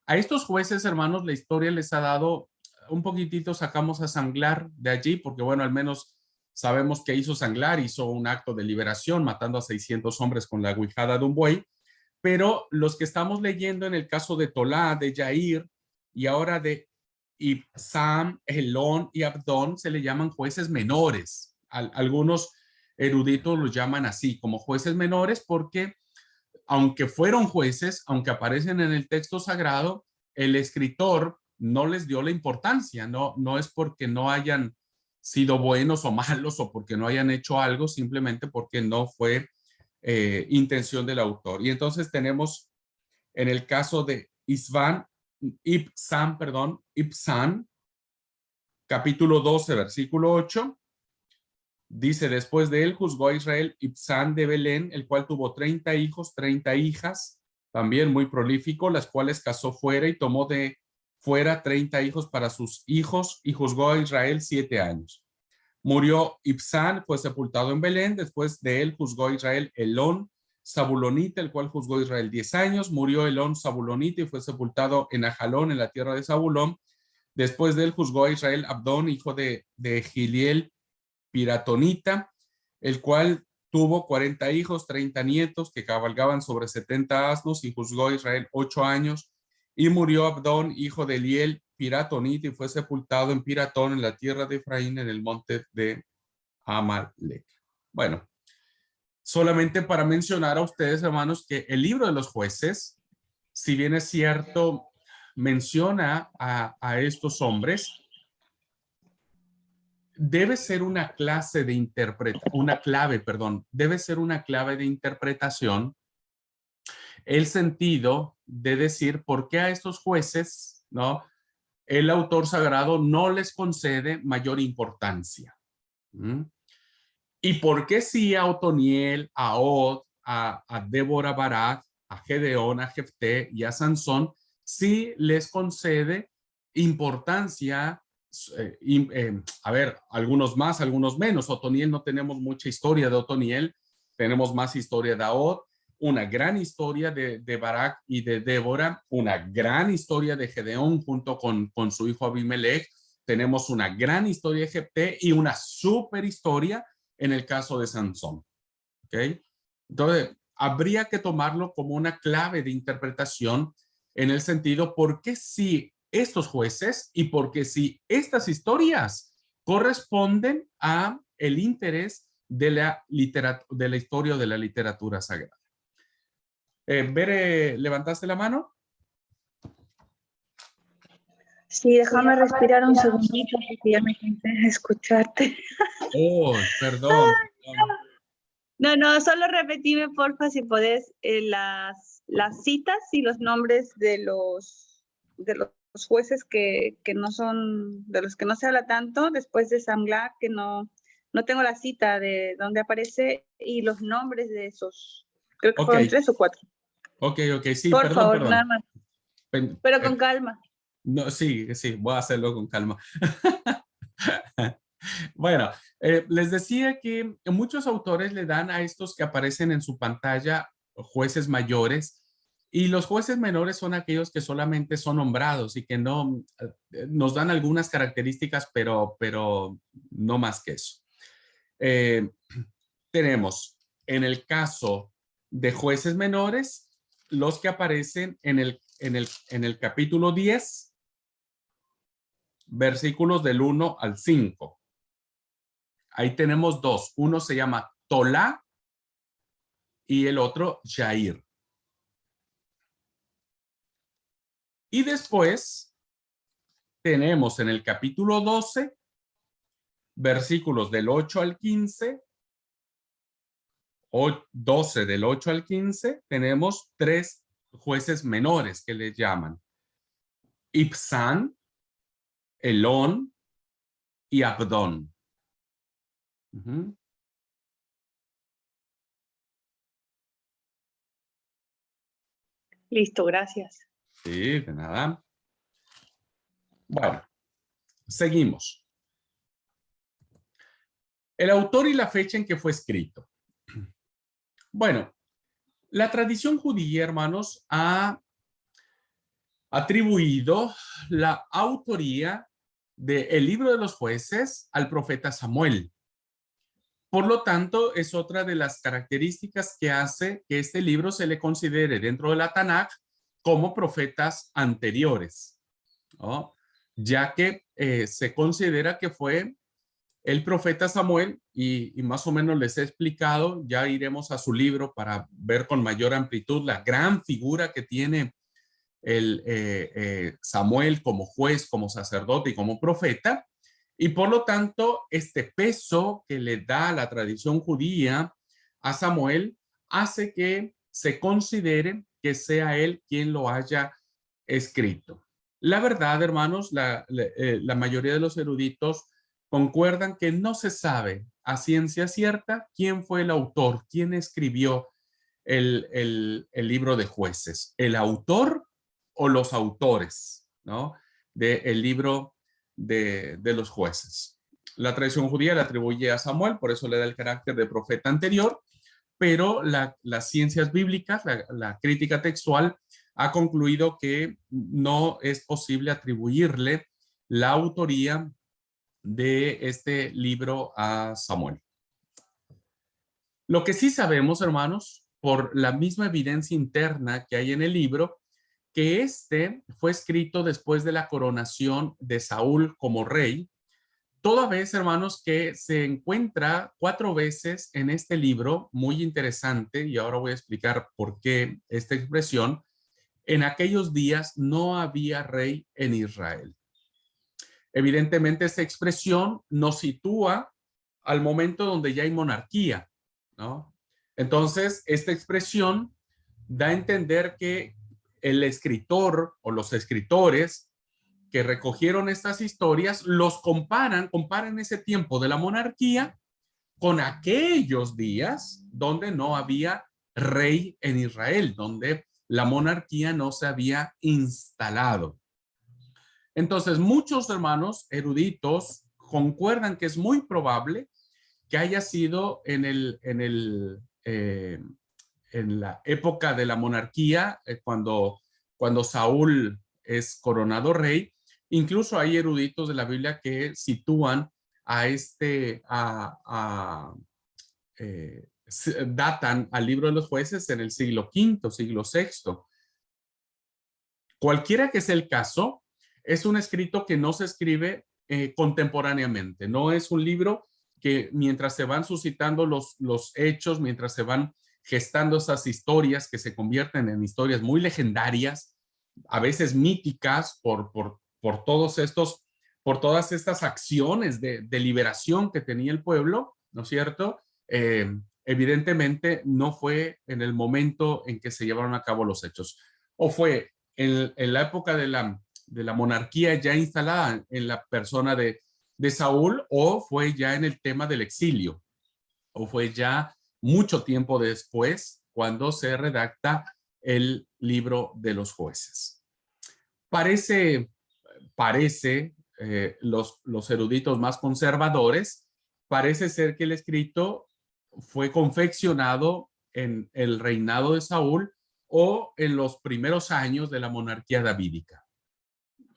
a estos jueces, hermanos, la historia les ha dado un poquitito, sacamos a Sanglar de allí, porque bueno, al menos sabemos que hizo Sanglar, hizo un acto de liberación, matando a 600 hombres con la aguijada de un buey, pero los que estamos leyendo en el caso de Tolá, de Jair, y ahora de Ibsam, Elón y Abdón, se le llaman jueces menores. Algunos eruditos los llaman así, como jueces menores, porque aunque fueron jueces, aunque aparecen en el texto sagrado, el escritor no les dio la importancia, no es porque no hayan sido buenos o malos o porque no hayan hecho algo, simplemente porque no fue intención del autor. Y entonces tenemos en el caso de Ibsam, capítulo 12, versículo 8, dice, después de él juzgó a Israel Ibsán de Belén, el cual tuvo 30 hijos, 30 hijas, también muy prolífico, las cuales casó fuera y tomó de fuera 30 hijos para sus hijos y juzgó a Israel 7 años. Murió Ibsán, fue sepultado en Belén, después de él juzgó a Israel Elón, Zabulonita, el cual juzgó a Israel 10 años. Murió Elón, Zabulonita, y fue sepultado en Ajalón, en la tierra de Zabulón. Después de él juzgó a Israel Abdón, hijo de Giliel, Piratonita, el cual tuvo 40 hijos, 30 nietos que cabalgaban sobre 70 asnos y juzgó a Israel 8 años. Y murió Abdón, hijo de Eliel, Piratonita y fue sepultado en Piratón, en la tierra de Efraín, en el monte de Amalek. Bueno, solamente para mencionar a ustedes, hermanos, que el libro de los jueces, si bien es cierto, menciona a estos hombres, debe ser una clase de debe ser una clave de interpretación, el sentido de decir por qué a estos jueces, ¿no?, el autor sagrado no les concede mayor importancia. ¿Y por qué sí a Otoniel, a Od, a Débora Barak, a Gedeón, a Jefté y a Sansón sí les concede importancia? A ver, algunos más, algunos menos. Otoniel, no tenemos mucha historia de Otoniel, tenemos más historia de Od, una gran historia de Barak y de Débora, una gran historia de Gedeón junto con su hijo Abimelech, tenemos una gran historia de Jefté y una super historia en el caso de Sansón. ¿Ok? Entonces, habría que tomarlo como una clave de interpretación en el sentido, ¿por qué sí estos jueces y por qué sí estas historias corresponden a el interés de la historia o de la literatura sagrada? Bere, ¿levantaste la mano? Sí, déjame respirar un segundito porque ya me cansé de escucharte. Oh, perdón. No, solo repetime, porfa, si podés, las citas y los nombres de los jueces que no son, de los que no se habla tanto, después de Samlah, que no tengo la cita de dónde aparece, y los nombres de esos, creo que fueron 3 o 4. Ok, sí, Por favor, perdón. nada más. Pero con calma. No, sí, voy a hacerlo con calma. Bueno, les decía que muchos autores le dan a estos que aparecen en su pantalla jueces mayores, y los jueces menores son aquellos que solamente son nombrados y que no nos dan algunas características, pero no más que eso. Tenemos en el caso de jueces menores los que aparecen en el capítulo 10, versículos del 1 al 5. Ahí tenemos dos. Uno se llama Tolá y el otro Jair. Y después tenemos en el capítulo 12, versículos del 8 al 15, o 12 del 8 al 15, tenemos 3 jueces menores que les llaman Ibzán, Elón y Abdón. Listo, gracias. Sí, de nada. Bueno, seguimos. El autor y la fecha en que fue escrito. Bueno, la tradición judía, hermanos, ha atribuido la autoría del libro de los jueces al profeta Samuel. Por lo tanto, es otra de las características que hace que este libro se le considere dentro de la Tanaj como profetas anteriores, ¿no? Ya que se considera que fue el profeta Samuel, y más o menos les he explicado, ya iremos a su libro para ver con mayor amplitud la gran figura que tiene Samuel como juez, como sacerdote y como profeta, y por lo tanto este peso que le da la tradición judía a Samuel hace que se considere que sea él quien lo haya escrito. La verdad, hermanos, la mayoría de los eruditos concuerdan que no se sabe a ciencia cierta quién fue el autor, quién escribió el libro de jueces, el autor o los autores, ¿no?, del libro de los jueces. La tradición judía le atribuye a Samuel, por eso le da el carácter de profeta anterior, pero las ciencias bíblicas, la crítica textual, ha concluido que no es posible atribuirle la autoría de este libro a Samuel. Lo que sí sabemos, hermanos, por la misma evidencia interna que hay en el libro, que este fue escrito después de la coronación de Saúl como rey, toda vez, hermanos, que se encuentra 4 veces en este libro, muy interesante, y ahora voy a explicar por qué esta expresión. En aquellos días no había rey en Israel. Evidentemente, esta expresión nos sitúa al momento donde ya hay monarquía, ¿no? Entonces, esta expresión da a entender que el escritor o los escritores que recogieron estas historias los comparan ese tiempo de la monarquía con aquellos días donde no había rey en Israel, donde la monarquía no se había instalado. Entonces, muchos hermanos eruditos concuerdan que es muy probable que haya sido en la época de la monarquía, cuando Saúl es coronado rey. Incluso hay eruditos de la Biblia que sitúan datan al libro de los jueces en el siglo V, siglo VI. Cualquiera que sea el caso, es un escrito que no se escribe contemporáneamente. No es un libro que mientras se van suscitando los hechos, mientras se van gestando esas historias que se convierten en historias muy legendarias, a veces míticas por todas estas acciones de liberación que tenía el pueblo, ¿no es cierto? Evidentemente no fue en el momento en que se llevaron a cabo los hechos, o fue en la época de la monarquía ya instalada en la persona de Saúl, o fue ya en el tema del exilio, o fue ya mucho tiempo después cuando se redacta el libro de los jueces. Parece los eruditos más conservadores, parece ser que el escrito fue confeccionado en el reinado de Saúl o en los primeros años de la monarquía davídica.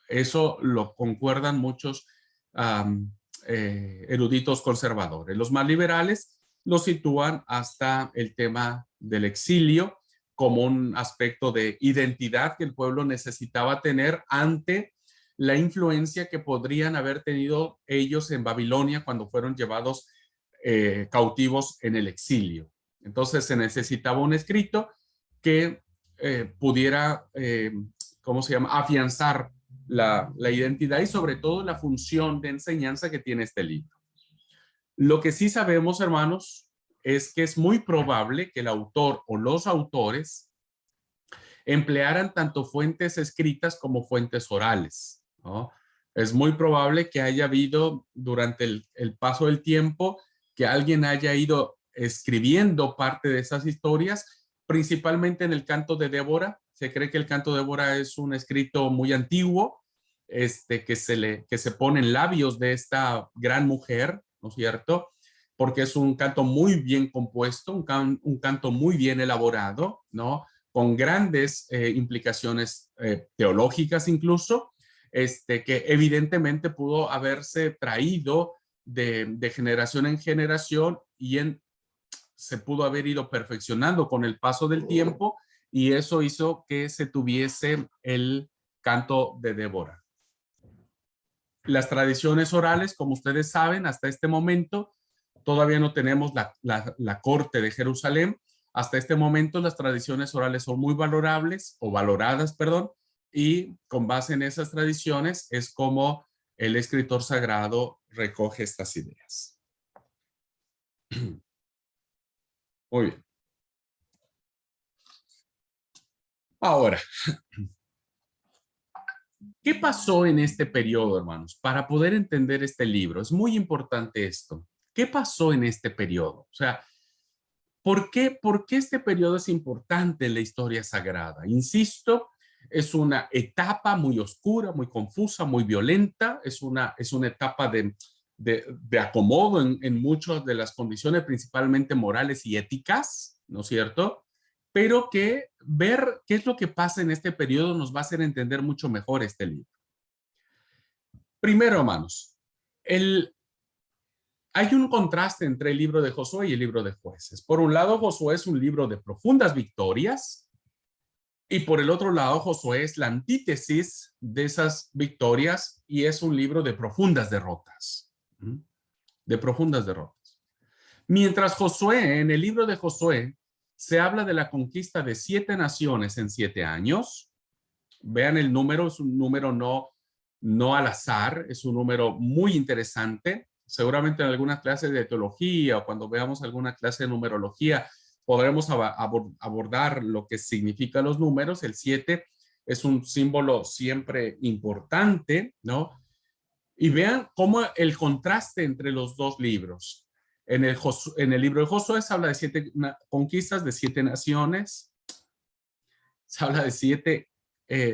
Eso lo concuerdan muchos eruditos conservadores. Los más liberales lo sitúan hasta el tema del exilio como un aspecto de identidad que el pueblo necesitaba tener ante la influencia que podrían haber tenido ellos en Babilonia cuando fueron llevados cautivos en el exilio. Entonces se necesitaba un escrito que pudiera, afianzar la identidad y sobre todo la función de enseñanza que tiene este libro. Lo que sí sabemos, hermanos, es que es muy probable que el autor o los autores emplearan tanto fuentes escritas como fuentes orales, ¿no? Es muy probable que haya habido durante el paso del tiempo que alguien haya ido escribiendo parte de esas historias, principalmente en el canto de Débora. Se cree que el canto de Débora es un escrito muy antiguo, que se pone en labios de esta gran mujer, ¿no es cierto? Porque es un canto muy bien compuesto, un canto muy bien elaborado, ¿no? Con grandes implicaciones teológicas incluso, que evidentemente pudo haberse traído de generación en generación y se pudo haber ido perfeccionando con el paso del tiempo, y eso hizo que se tuviese el canto de Débora. Las tradiciones orales, como ustedes saben, hasta este momento todavía no tenemos la corte de Jerusalén. Hasta este momento las tradiciones orales son muy valoradas, y con base en esas tradiciones es como el escritor sagrado recoge estas ideas. Muy bien. Ahora, ¿qué pasó en este periodo, hermanos? Para poder entender este libro, es muy importante esto. ¿Qué pasó en este periodo? O sea, ¿por qué este periodo es importante en la historia sagrada? Insisto, es una etapa muy oscura, muy confusa, muy violenta. Es una etapa de acomodo en muchas de las condiciones, principalmente morales y éticas, ¿no es cierto? Pero que ver qué es lo que pasa en este periodo nos va a hacer entender mucho mejor este libro. Primero, hermanos, hay un contraste entre el libro de Josué y el libro de Jueces. Por un lado, Josué es un libro de profundas victorias, Y por el otro lado, Josué es la antítesis de esas victorias y es un libro de profundas derrotas. De profundas derrotas. Mientras Josué, en el libro de Josué, se habla de la conquista de 7 naciones en 7 años. Vean el número, es un número no al azar, es un número muy interesante. Seguramente en alguna clase de teología o cuando veamos alguna clase de numerología podremos abordar lo que significan los números. El 7 es un símbolo siempre importante, ¿no? Y vean cómo el contraste entre los dos libros. En el libro de Josué se habla de 7 conquistas de 7 naciones. Se habla de 7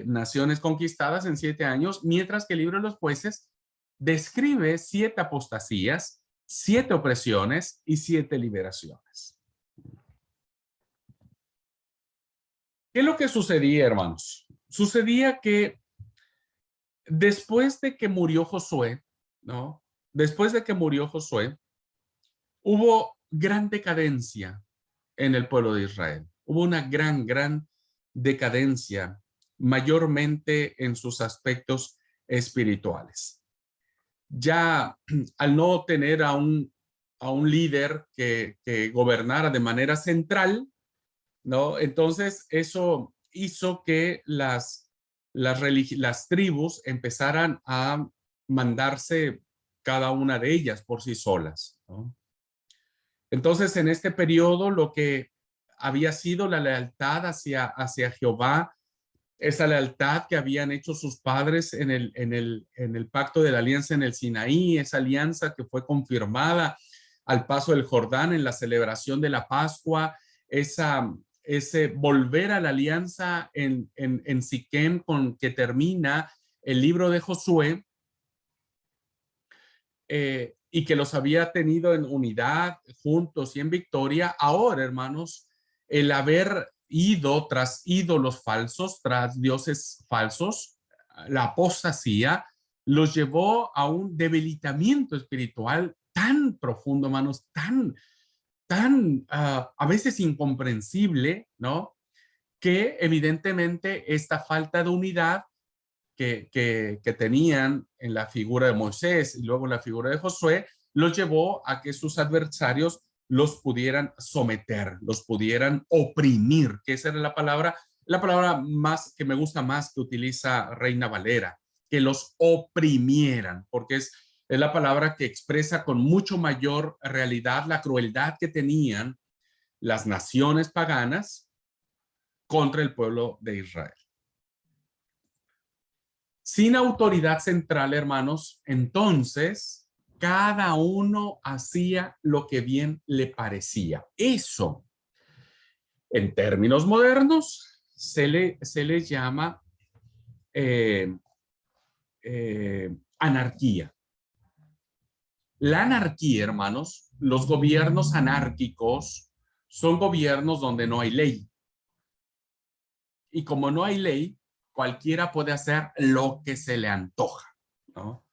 naciones conquistadas en 7 años, mientras que el libro de los jueces describe 7 apostasías, 7 opresiones y 7 liberaciones. ¿Qué es lo que sucedía, hermanos? Sucedía que después de que murió Josué, ¿no? Después de que murió Josué, hubo gran decadencia en el pueblo de Israel. Hubo una gran decadencia, mayormente en sus aspectos espirituales. Ya al no tener a un líder que gobernara de manera central, ¿no? Entonces eso hizo que las tribus empezaran a mandarse cada una de ellas por sí solas, ¿no? Entonces, en este periodo, lo que había sido la lealtad hacia Jehová, esa lealtad que habían hecho sus padres en el pacto de la alianza en el Sinaí, esa alianza que fue confirmada al paso del Jordán en la celebración de la Pascua, ese volver a la alianza en Siquem con que termina el libro de Josué, y que los había tenido en unidad, juntos y en victoria. Ahora, hermanos, el haber ido tras ídolos falsos, tras dioses falsos, la apostasía, los llevó a un debilitamiento espiritual tan profundo, hermanos, tan a veces incomprensible, ¿no? Que evidentemente esta falta de unidad que tenían en la figura de Moisés y luego en la figura de Josué, los llevó a que sus adversarios los pudieran someter, los pudieran oprimir, que esa era la palabra más que me gusta más que utiliza Reina Valera, que los oprimieran, porque es la palabra que expresa con mucho mayor realidad la crueldad que tenían las naciones paganas contra el pueblo de Israel. Sin autoridad central, hermanos, entonces cada uno hacía lo que bien le parecía. Eso, en términos modernos, se le llama anarquía. La anarquía, hermanos, los gobiernos anárquicos son gobiernos donde no hay ley. Y como no hay ley, cualquiera puede hacer lo que se le antoja, ¿no?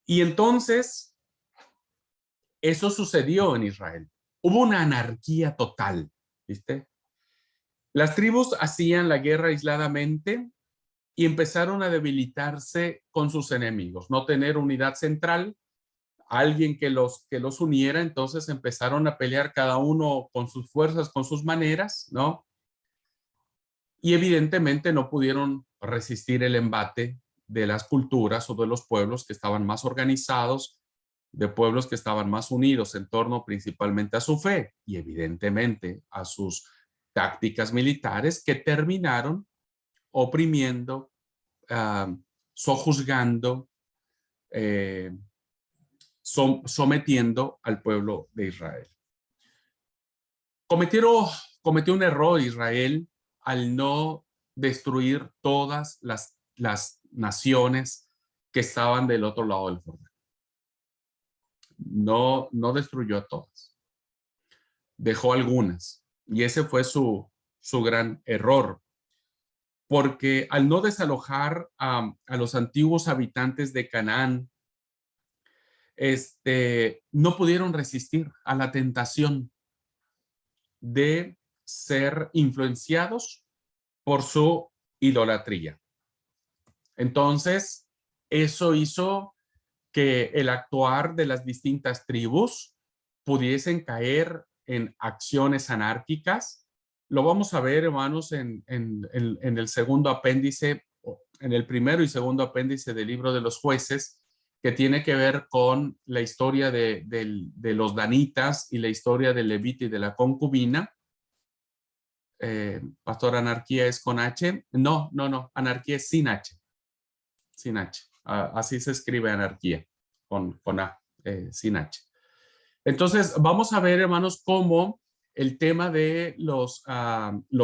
Y entonces, eso sucedió en Israel. Hubo una anarquía total, ¿viste? Las tribus hacían la guerra aisladamente y empezaron a debilitarse con sus enemigos. No tener unidad central, alguien que los uniera, entonces empezaron a pelear cada uno con sus fuerzas, con sus maneras, ¿no? Y evidentemente no pudieron resistir el embate de las culturas o de los pueblos que estaban más organizados, de pueblos que estaban más unidos en torno principalmente a su fe y evidentemente a sus tácticas militares, que terminaron oprimiendo, sojuzgando, sometiendo al pueblo de Israel. Cometió un error Israel al no destruir todas las naciones que estaban del otro lado del Jordán. No destruyó a todas. Dejó algunas. Y ese fue su gran error. Porque al no desalojar a los antiguos habitantes de Canaán, no pudieron resistir a la tentación de ser influenciados por su idolatría. Entonces, eso hizo que el actuar de las distintas tribus pudiesen caer en acciones anárquicas. Lo vamos a ver, hermanos, en el segundo apéndice, en el primero y segundo apéndice del libro de los jueces, que tiene que ver con la historia de los danitas y la historia del levita y de la concubina. Pastor, ¿anarquía es con H? No, anarquía es sin H. Sin H. Así se escribe anarquía, con A, sin H. Entonces, vamos a ver, hermanos, cómo el tema de los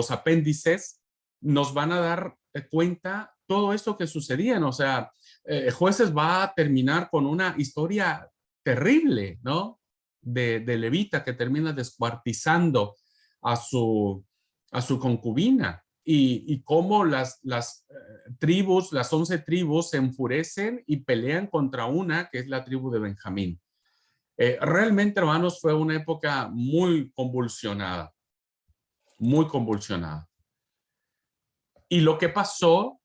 apéndices nos van a dar cuenta todo esto que sucedían. O sea, Jueces va a terminar con una historia terrible, ¿no? De levita que termina descuartizando a su concubina. Y cómo las tribus, las 11 tribus se enfurecen y pelean contra una que es la tribu de Benjamín. Realmente, hermanos, fue una época muy convulsionada, muy convulsionada. Y lo que pasó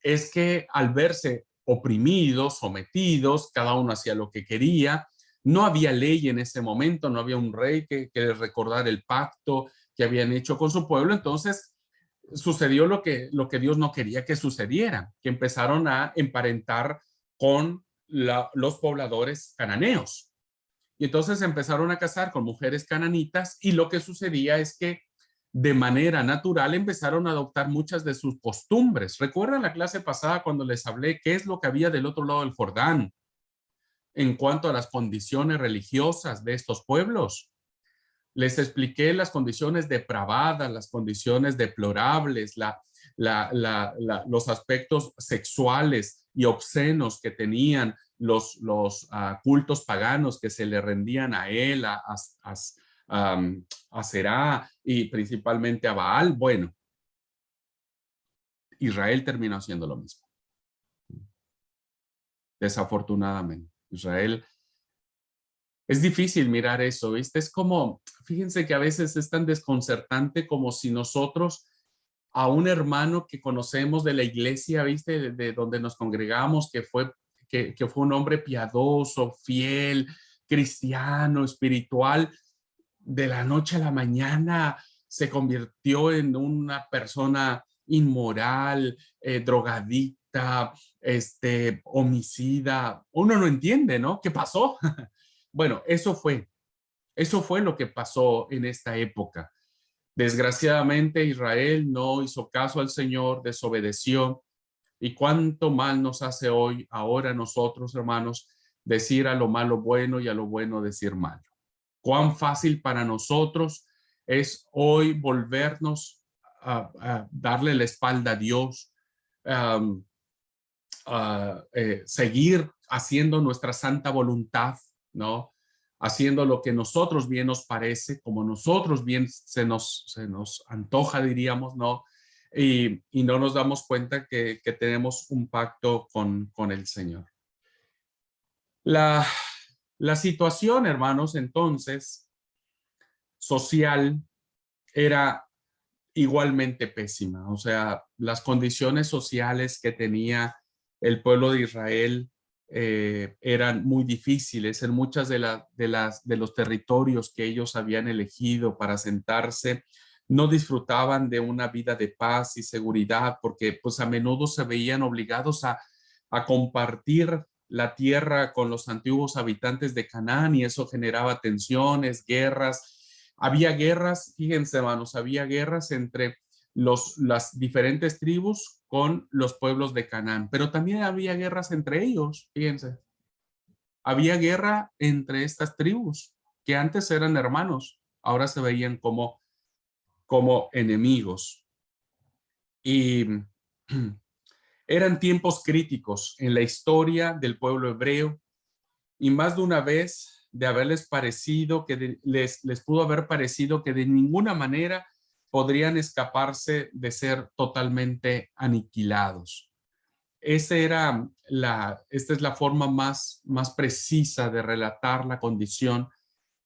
es que al verse oprimidos, sometidos, cada uno hacía lo que quería, no había ley en ese momento, no había un rey que les recordara el pacto que habían hecho con su pueblo. Entonces sucedió lo que Dios no quería que sucediera, que empezaron a emparentar con los pobladores cananeos. Y entonces empezaron a casar con mujeres cananitas, y lo que sucedía es que de manera natural empezaron a adoptar muchas de sus costumbres. ¿Recuerdan la clase pasada cuando les hablé qué es lo que había del otro lado del Jordán en cuanto a las condiciones religiosas de estos pueblos? Les expliqué las condiciones depravadas, las condiciones deplorables, los aspectos sexuales y obscenos que tenían los cultos paganos que se le rendían a él, a Será y principalmente a Baal. Bueno, Israel terminó haciendo lo mismo. Desafortunadamente, Israel. Es difícil mirar eso, ¿viste? Es como, fíjense que a veces es tan desconcertante como si nosotros a un hermano que conocemos de la iglesia, ¿viste? De donde nos congregamos, que fue un hombre piadoso, fiel, cristiano, espiritual, de la noche a la mañana se convirtió en una persona inmoral, drogadicta, homicida. Uno no entiende, ¿no? ¿Qué pasó? Bueno, eso fue lo que pasó en esta época. Desgraciadamente, Israel no hizo caso al Señor, desobedeció. Y cuánto mal nos hace hoy, ahora nosotros, hermanos, decir a lo malo bueno y a lo bueno decir malo. Cuán fácil para nosotros es hoy volvernos a darle la espalda a Dios, seguir haciendo nuestra santa voluntad, ¿no? Haciendo lo que nosotros bien nos parece, como nosotros bien se nos antoja, diríamos, ¿no? Y no nos damos cuenta que tenemos un pacto con el Señor. La situación, hermanos, entonces, social era igualmente pésima. O sea, las condiciones sociales que tenía el pueblo de Israel eran muy difíciles en muchas de los territorios que ellos habían elegido para asentarse. No disfrutaban de una vida de paz y seguridad porque pues a menudo se veían obligados a compartir la tierra con los antiguos habitantes de Canaán, y eso generaba tensiones, guerras. Había guerras, fíjense, hermanos, había guerras entre las diferentes tribus con los pueblos de Canaán, pero también había guerras entre ellos, fíjense. Había guerra entre estas tribus que antes eran hermanos, ahora se veían como enemigos. Y eran tiempos críticos en la historia del pueblo hebreo, y más de una vez de haberles parecido que les pudo haber parecido que de ninguna manera podrían escaparse de ser totalmente aniquilados. Esta es la forma más precisa de relatar la condición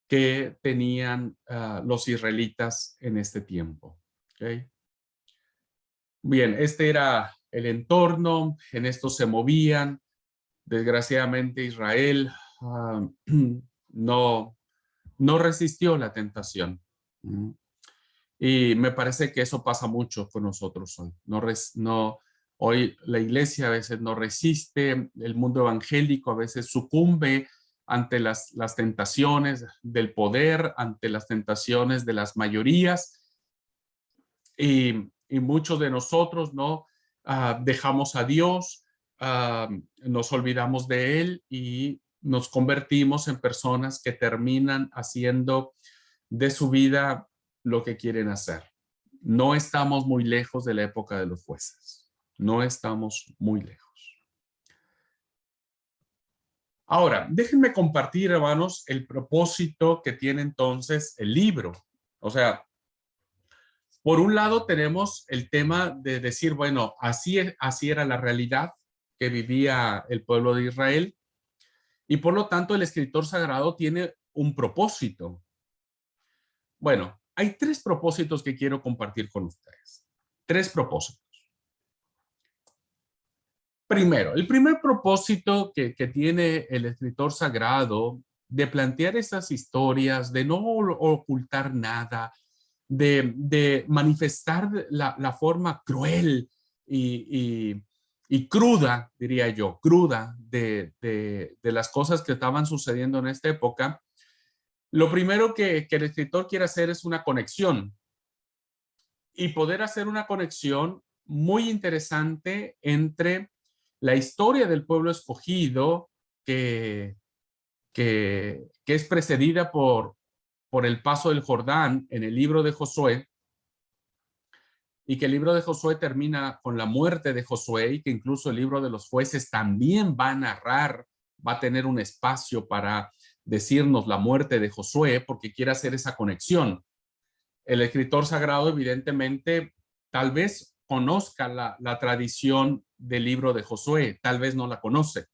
que tenían los israelitas en este tiempo. ¿Okay? Bien, este era el entorno, en esto se movían. Desgraciadamente Israel no resistió la tentación. Y me parece que eso pasa mucho con nosotros hoy. Hoy la iglesia a veces no resiste, el mundo evangélico a veces sucumbe ante las tentaciones del poder, ante las tentaciones de las mayorías. Y muchos de nosotros no dejamos a Dios, nos olvidamos de Él y nos convertimos en personas que terminan haciendo de su vida lo que quieren hacer. No estamos muy lejos de la época de los jueces. No estamos muy lejos. Ahora, déjenme compartir, hermanos, el propósito que tiene entonces el libro. O sea, por un lado tenemos el tema de decir, bueno, así era la realidad que vivía el pueblo de Israel y por lo tanto el escritor sagrado tiene un propósito. Bueno, hay 3 propósitos que quiero compartir con ustedes. 3 propósitos. Primero, el primer propósito que tiene el escritor sagrado de plantear esas historias, de no ocultar nada, de manifestar la forma cruel y cruda, diría yo, cruda de las cosas que estaban sucediendo en esta época. Lo primero que el escritor quiere hacer es una conexión y poder hacer una conexión muy interesante entre la historia del pueblo escogido que es precedida por el paso del Jordán en el libro de Josué, y que el libro de Josué termina con la muerte de Josué, y que incluso el libro de los jueces también va a narrar, va a tener un espacio para decirnos la muerte de Josué, porque quiere hacer esa conexión. El escritor sagrado evidentemente tal vez conozca la tradición del libro de Josué, tal vez no la conoce.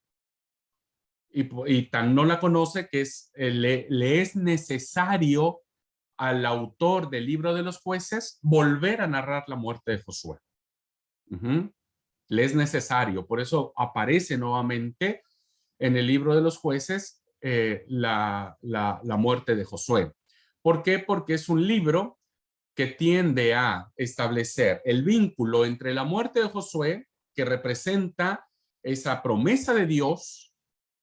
Y tan no la conoce que le es necesario al autor del libro de los jueces volver a narrar la muerte de Josué. Le es necesario, por eso aparece nuevamente en el libro de los jueces la muerte de Josué. ¿Por qué? Porque es un libro que tiende a establecer el vínculo entre la muerte de Josué, que representa esa promesa de Dios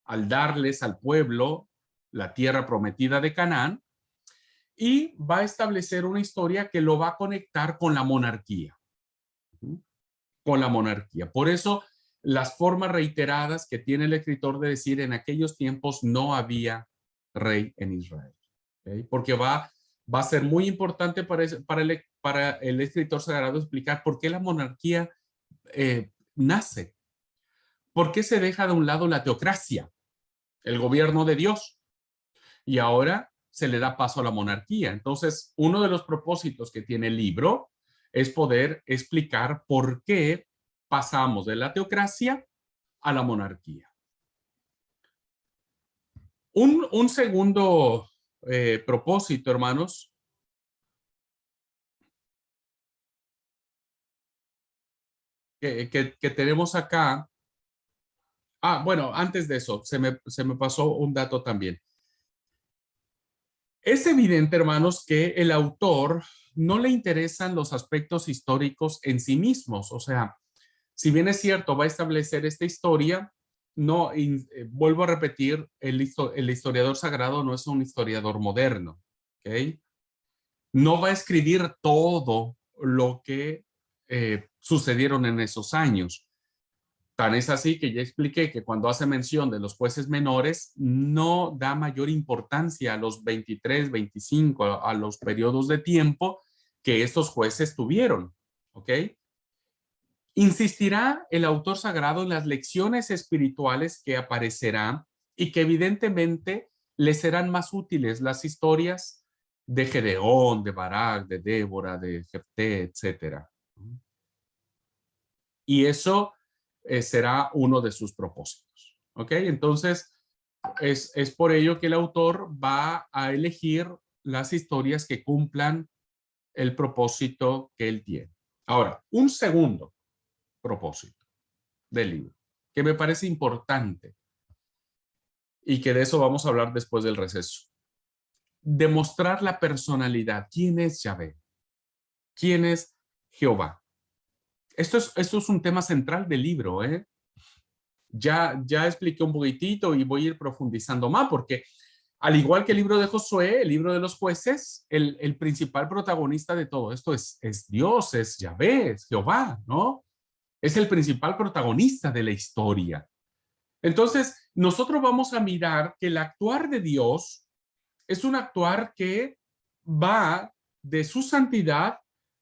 al darles al pueblo la tierra prometida de Canaán, y va a establecer una historia que lo va a conectar con la monarquía. Con la monarquía. Por eso las formas reiteradas que tiene el escritor de decir en aquellos tiempos no había rey en Israel. ¿Okay? Porque va a ser muy importante para el escritor sagrado explicar por qué la monarquía nace. ¿Por qué se deja de un lado la teocracia, el gobierno de Dios? Y ahora se le da paso a la monarquía. Entonces, uno de los propósitos que tiene el libro es poder explicar por qué pasamos de la teocracia a la monarquía. Un segundo propósito, hermanos, que tenemos acá. Bueno, antes de eso, se me pasó un dato también. Es evidente, hermanos, que el autor no le interesan los aspectos históricos en sí mismos. O sea, si bien es cierto, va a establecer esta historia, no, vuelvo a repetir, el historiador sagrado no es un historiador moderno, ¿ok? No va a escribir todo lo que sucedieron en esos años. Tan es así que ya expliqué que cuando hace mención de los jueces menores, no da mayor importancia a los 23, 25, a los periodos de tiempo que estos jueces tuvieron, ¿ok? Insistirá el autor sagrado en las lecciones espirituales que aparecerán y que evidentemente le serán más útiles las historias de Gedeón, de Barak, de Débora, de Jefté, etc. Y eso será uno de sus propósitos. ¿Ok? Entonces, es por ello que el autor va a elegir las historias que cumplan el propósito que él tiene. Ahora, un segundo propósito del libro, que me parece importante y que de eso vamos a hablar después del receso. Demostrar la personalidad. ¿Quién es Yahvé? ¿Quién es Jehová? Esto es un tema central del libro, ¿eh? Ya expliqué un poquitito y voy a ir profundizando más porque al igual que el libro de Josué, el libro de los jueces, el principal protagonista de todo esto es Dios, es Yahvé, es Jehová, ¿no? Es el principal protagonista de la historia. Entonces, nosotros vamos a mirar que el actuar de Dios es un actuar que va de su santidad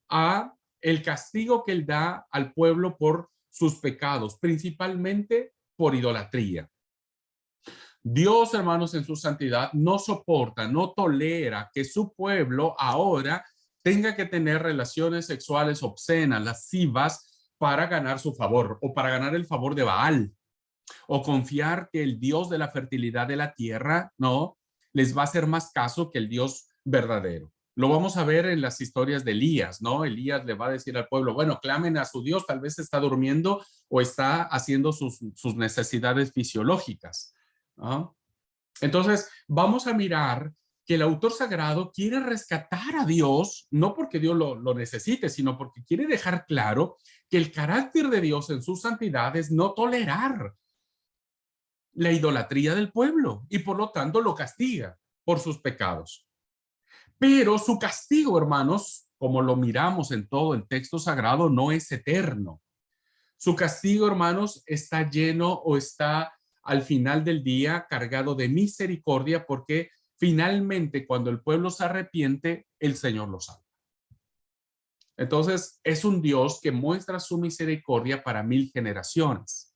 a el castigo que él da al pueblo por sus pecados, principalmente por idolatría. Dios, hermanos, en su santidad no soporta, no tolera que su pueblo ahora tenga que tener relaciones sexuales obscenas, lascivas, para ganar su favor o para ganar el favor de Baal o confiar que el Dios de la fertilidad de la tierra, no, les va a hacer más caso que el Dios verdadero. Lo vamos a ver en las historias de Elías, ¿no? Elías le va a decir al pueblo, bueno, clamen a su Dios, tal vez está durmiendo o está haciendo sus necesidades fisiológicas, ¿no? Entonces, vamos a mirar que el autor sagrado quiere rescatar a Dios, no porque Dios lo necesite, sino porque quiere dejar claro que el carácter de Dios en su santidad es no tolerar la idolatría del pueblo y por lo tanto lo castiga por sus pecados. Pero su castigo, hermanos, como lo miramos en todo el texto sagrado, no es eterno. Su castigo, hermanos, está lleno o está al final del día cargado de misericordia porque finalmente cuando el pueblo se arrepiente, el Señor lo salva. Entonces, es un Dios que muestra su misericordia para 1000 generaciones.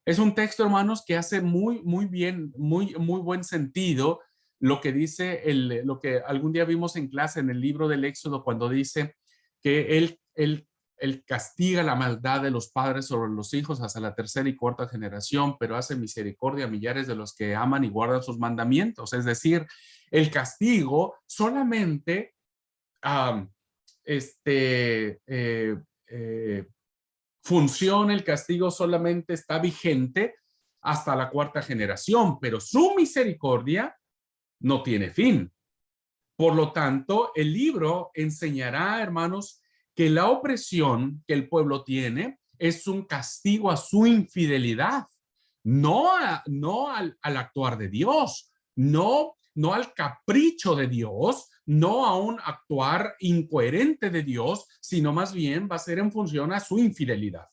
Es un texto, hermanos, que hace muy bien, muy buen sentido lo que dice, lo que algún día vimos en clase en el libro del Éxodo, cuando dice que él castiga la maldad de los padres sobre los hijos hasta la tercera y cuarta generación, pero hace misericordia a millares de los que aman y guardan sus mandamientos. Es decir, el castigo solamente funciona, el castigo solamente está vigente hasta la cuarta generación, pero su misericordia no tiene fin. Por lo tanto, el libro enseñará, hermanos, que la opresión que el pueblo tiene es un castigo a su infidelidad, no al actuar de Dios, no al capricho de Dios, no a un actuar incoherente de Dios, sino más bien va a ser en función a su infidelidad.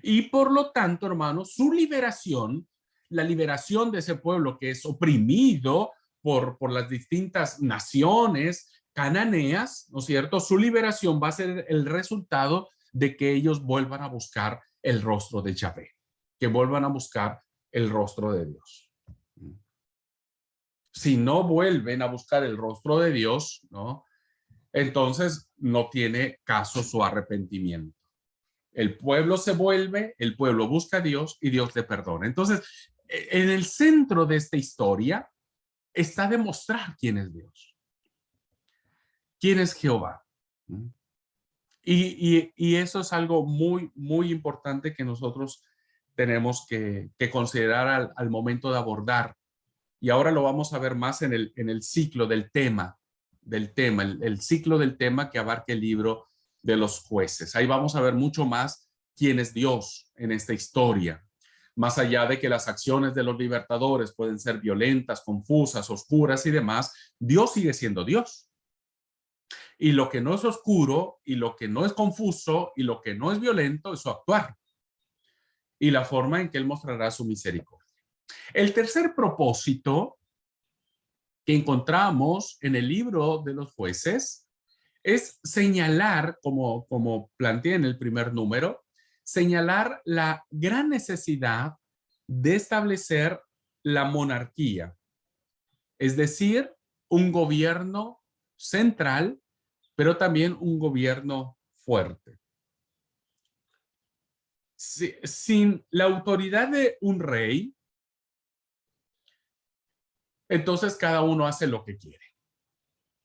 Y por lo tanto, hermanos, su liberación, la liberación de ese pueblo que es oprimido por las distintas naciones cananeas, ¿no es cierto? Su liberación va a ser el resultado de que ellos vuelvan a buscar el rostro de Yahvé, que vuelvan a buscar el rostro de Dios. Si no vuelven a buscar el rostro de Dios, ¿no? Entonces no tiene caso su arrepentimiento. El pueblo se vuelve, el pueblo busca a Dios y Dios le perdona. Entonces, en el centro de esta historia está demostrar quién es Dios, quién es Jehová. Y eso es algo muy importante que nosotros tenemos que considerar al momento de abordar. Y ahora lo vamos a ver más en el ciclo del tema, el ciclo del tema que abarca el libro de los jueces. Ahí vamos a ver mucho más quién es Dios en esta historia. Más allá de que las acciones de los libertadores pueden ser violentas, confusas, oscuras y demás, Dios sigue siendo Dios. Y lo que no es oscuro, y lo que no es confuso, y lo que no es violento es su actuar. Y la forma en que Él mostrará su misericordia. El tercer propósito que encontramos en el libro de los jueces es señalar, como planteé en el primer número, señalar la gran necesidad de establecer la monarquía, es decir, un gobierno central, pero también un gobierno fuerte. Sin la autoridad de un rey, entonces cada uno hace lo que quiere.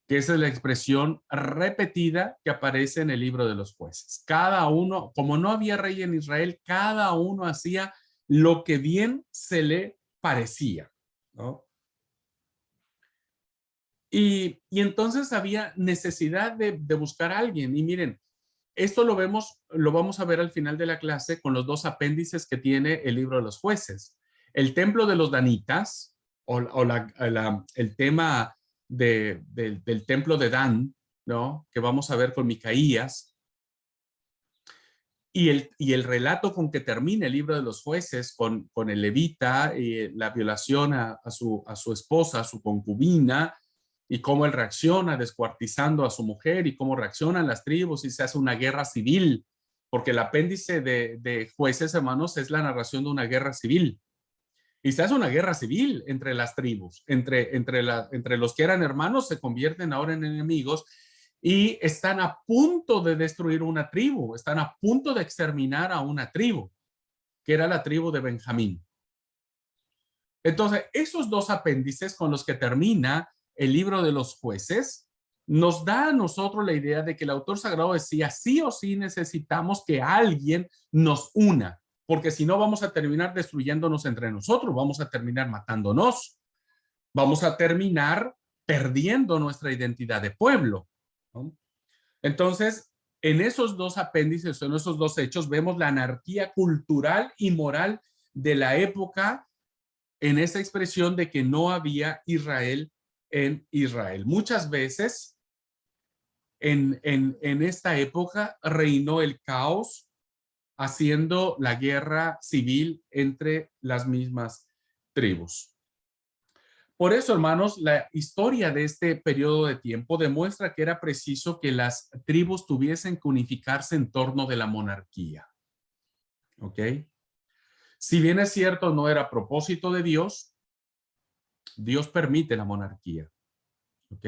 que esa es la expresión repetida que aparece en el libro de los jueces. Cada uno, como no había rey en Israel, cada uno hacía lo que bien se le parecía, ¿no? Y entonces había necesidad de buscar a alguien. Y miren, esto lo vamos a ver al final de la clase con los dos apéndices que tiene el libro de los jueces. El templo de los danitas, el tema del templo de Dan, ¿no? Que vamos a ver con Micaías, y el relato con que termina el libro de los jueces con el levita y la violación a su esposa, a su concubina, y cómo él reacciona descuartizando a su mujer y cómo reaccionan las tribus y se hace una guerra civil, porque el apéndice de jueces, hermanos, es la narración de una guerra civil. Y se hace una guerra civil entre las tribus, entre los que eran hermanos se convierten ahora en enemigos y están a punto de destruir una tribu, están a punto de exterminar a una tribu, que era la tribu de Benjamín. Entonces, esos dos apéndices con los que termina el libro de los jueces nos da a nosotros la idea de que el autor sagrado decía, sí o sí necesitamos que alguien nos una, porque si no vamos a terminar destruyéndonos entre nosotros, vamos a terminar matándonos, vamos a terminar perdiendo nuestra identidad de pueblo, ¿no? Entonces, en esos dos apéndices, en esos dos hechos, vemos la anarquía cultural y moral de la época en esa expresión de que no había Israel en Israel. Muchas veces en esta época reinó el caos, haciendo la guerra civil entre las mismas tribus. Por eso, hermanos, la historia de este periodo de tiempo demuestra que era preciso que las tribus tuviesen que unificarse en torno de la monarquía. ¿Ok? Si bien es cierto, no era propósito de Dios, Dios permite la monarquía. ¿Ok?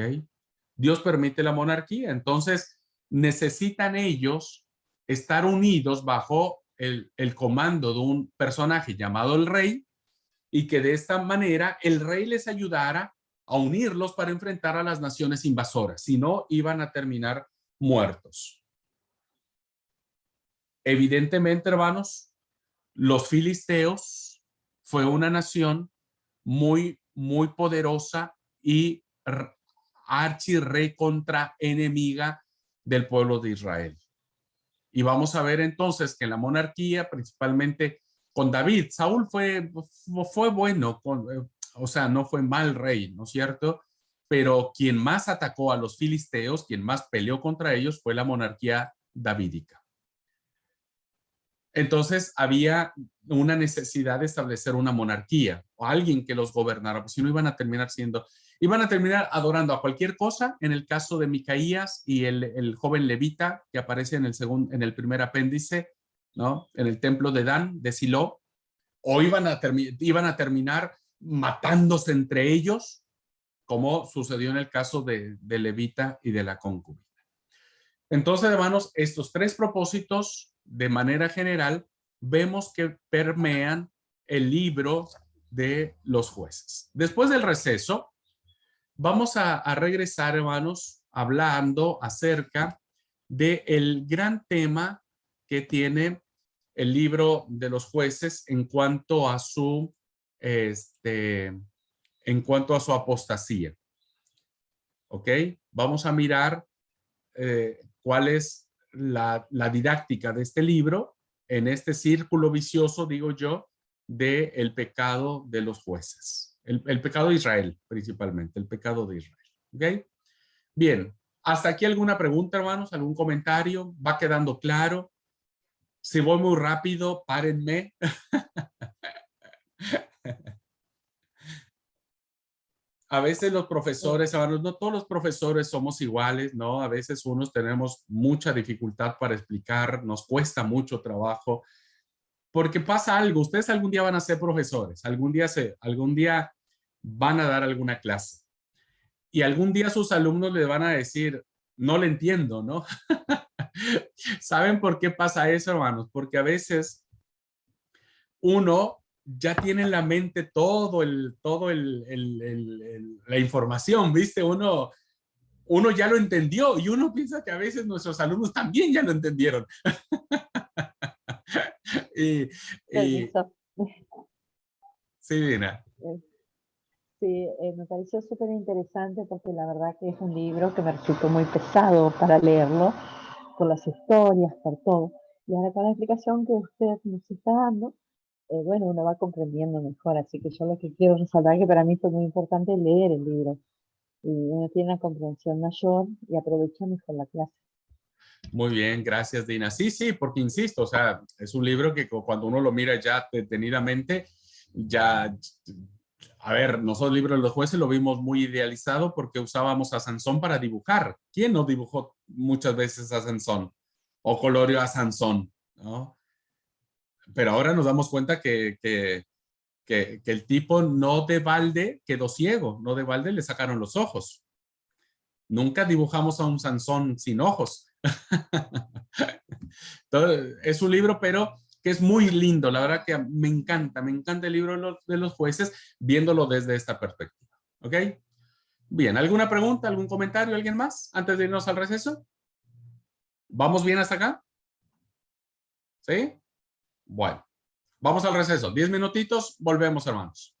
Dios permite la monarquía. Entonces, necesitan ellos estar unidos bajo el comando de un personaje llamado el rey, y que de esta manera el rey les ayudara a unirlos para enfrentar a las naciones invasoras. Si no, iban a terminar muertos. Evidentemente, hermanos, los filisteos fue una nación muy, muy poderosa y archirrecontra enemiga del pueblo de Israel. Y vamos a ver entonces que la monarquía, principalmente con David, Saúl fue bueno, o sea, no fue mal rey, ¿no es cierto? Pero quien más atacó a los filisteos, quien más peleó contra ellos, fue la monarquía davídica. Entonces había una necesidad de establecer una monarquía o alguien que los gobernara, pues si no iban a terminar adorando a cualquier cosa. En el caso de Micaías y el joven levita que aparece en el primer apéndice, ¿no? En el templo de Dan, de Silo, o iban a terminar matándose entre ellos, como sucedió en el caso de levita y de la concubina. Entonces, hermanos, estos tres propósitos, de manera general, vemos que permean el libro de los jueces. Después del receso, vamos a regresar, hermanos, hablando acerca del gran tema que tiene el libro de los jueces en cuanto a su apostasía. ¿Ok? Vamos a mirar cuál es la didáctica de este libro en este círculo vicioso, digo yo, del pecado de los jueces. El pecado de Israel, principalmente, el pecado de Israel. ¿Ok? Bien, hasta aquí alguna pregunta, hermanos, algún comentario, ¿va quedando claro? Si voy muy rápido, párenme. A veces los profesores, hermanos, no todos los profesores somos iguales, ¿no? A veces unos tenemos mucha dificultad para explicar, nos cuesta mucho trabajo, porque pasa algo. Ustedes algún día van a ser profesores, algún día van a dar alguna clase, y algún día sus alumnos le van a decir, no le entiendo, ¿no? ¿Saben por qué pasa eso, hermanos? Porque a veces uno ya tiene en la mente la información, ¿viste? Uno uno ya lo entendió y uno piensa que a veces nuestros alumnos también ya lo entendieron. y, Permiso. sí, Dina. Sí, me pareció súper interesante porque la verdad que es un libro que me resultó muy pesado para leerlo, por las historias, por todo. Y ahora con la explicación que usted nos está dando, bueno, uno va comprendiendo mejor. Así que yo lo que quiero resaltar es que para mí fue muy importante leer el libro. Y uno tiene una comprensión mayor y aprovecha mejor la clase. Muy bien, gracias, Dina. Sí, sí, porque insisto, o sea, es un libro que cuando uno lo mira ya detenidamente, ya, a ver, nosotros el libro de los jueces lo vimos muy idealizado porque usábamos a Sansón para dibujar. ¿Quién no dibujó muchas veces a Sansón? O coloreó a Sansón, ¿no? Pero ahora nos damos cuenta que el tipo no de balde quedó ciego, no de balde le sacaron los ojos. Nunca dibujamos a un Sansón sin ojos. Entonces, es un libro, pero que es muy lindo. La verdad que me encanta el libro de los jueces, viéndolo desde esta perspectiva. ¿Ok? Bien, ¿alguna pregunta, algún comentario, alguien más antes de irnos al receso? ¿Vamos bien hasta acá? ¿Sí? Bueno, vamos al receso. 10 minutitos, volvemos, hermanos.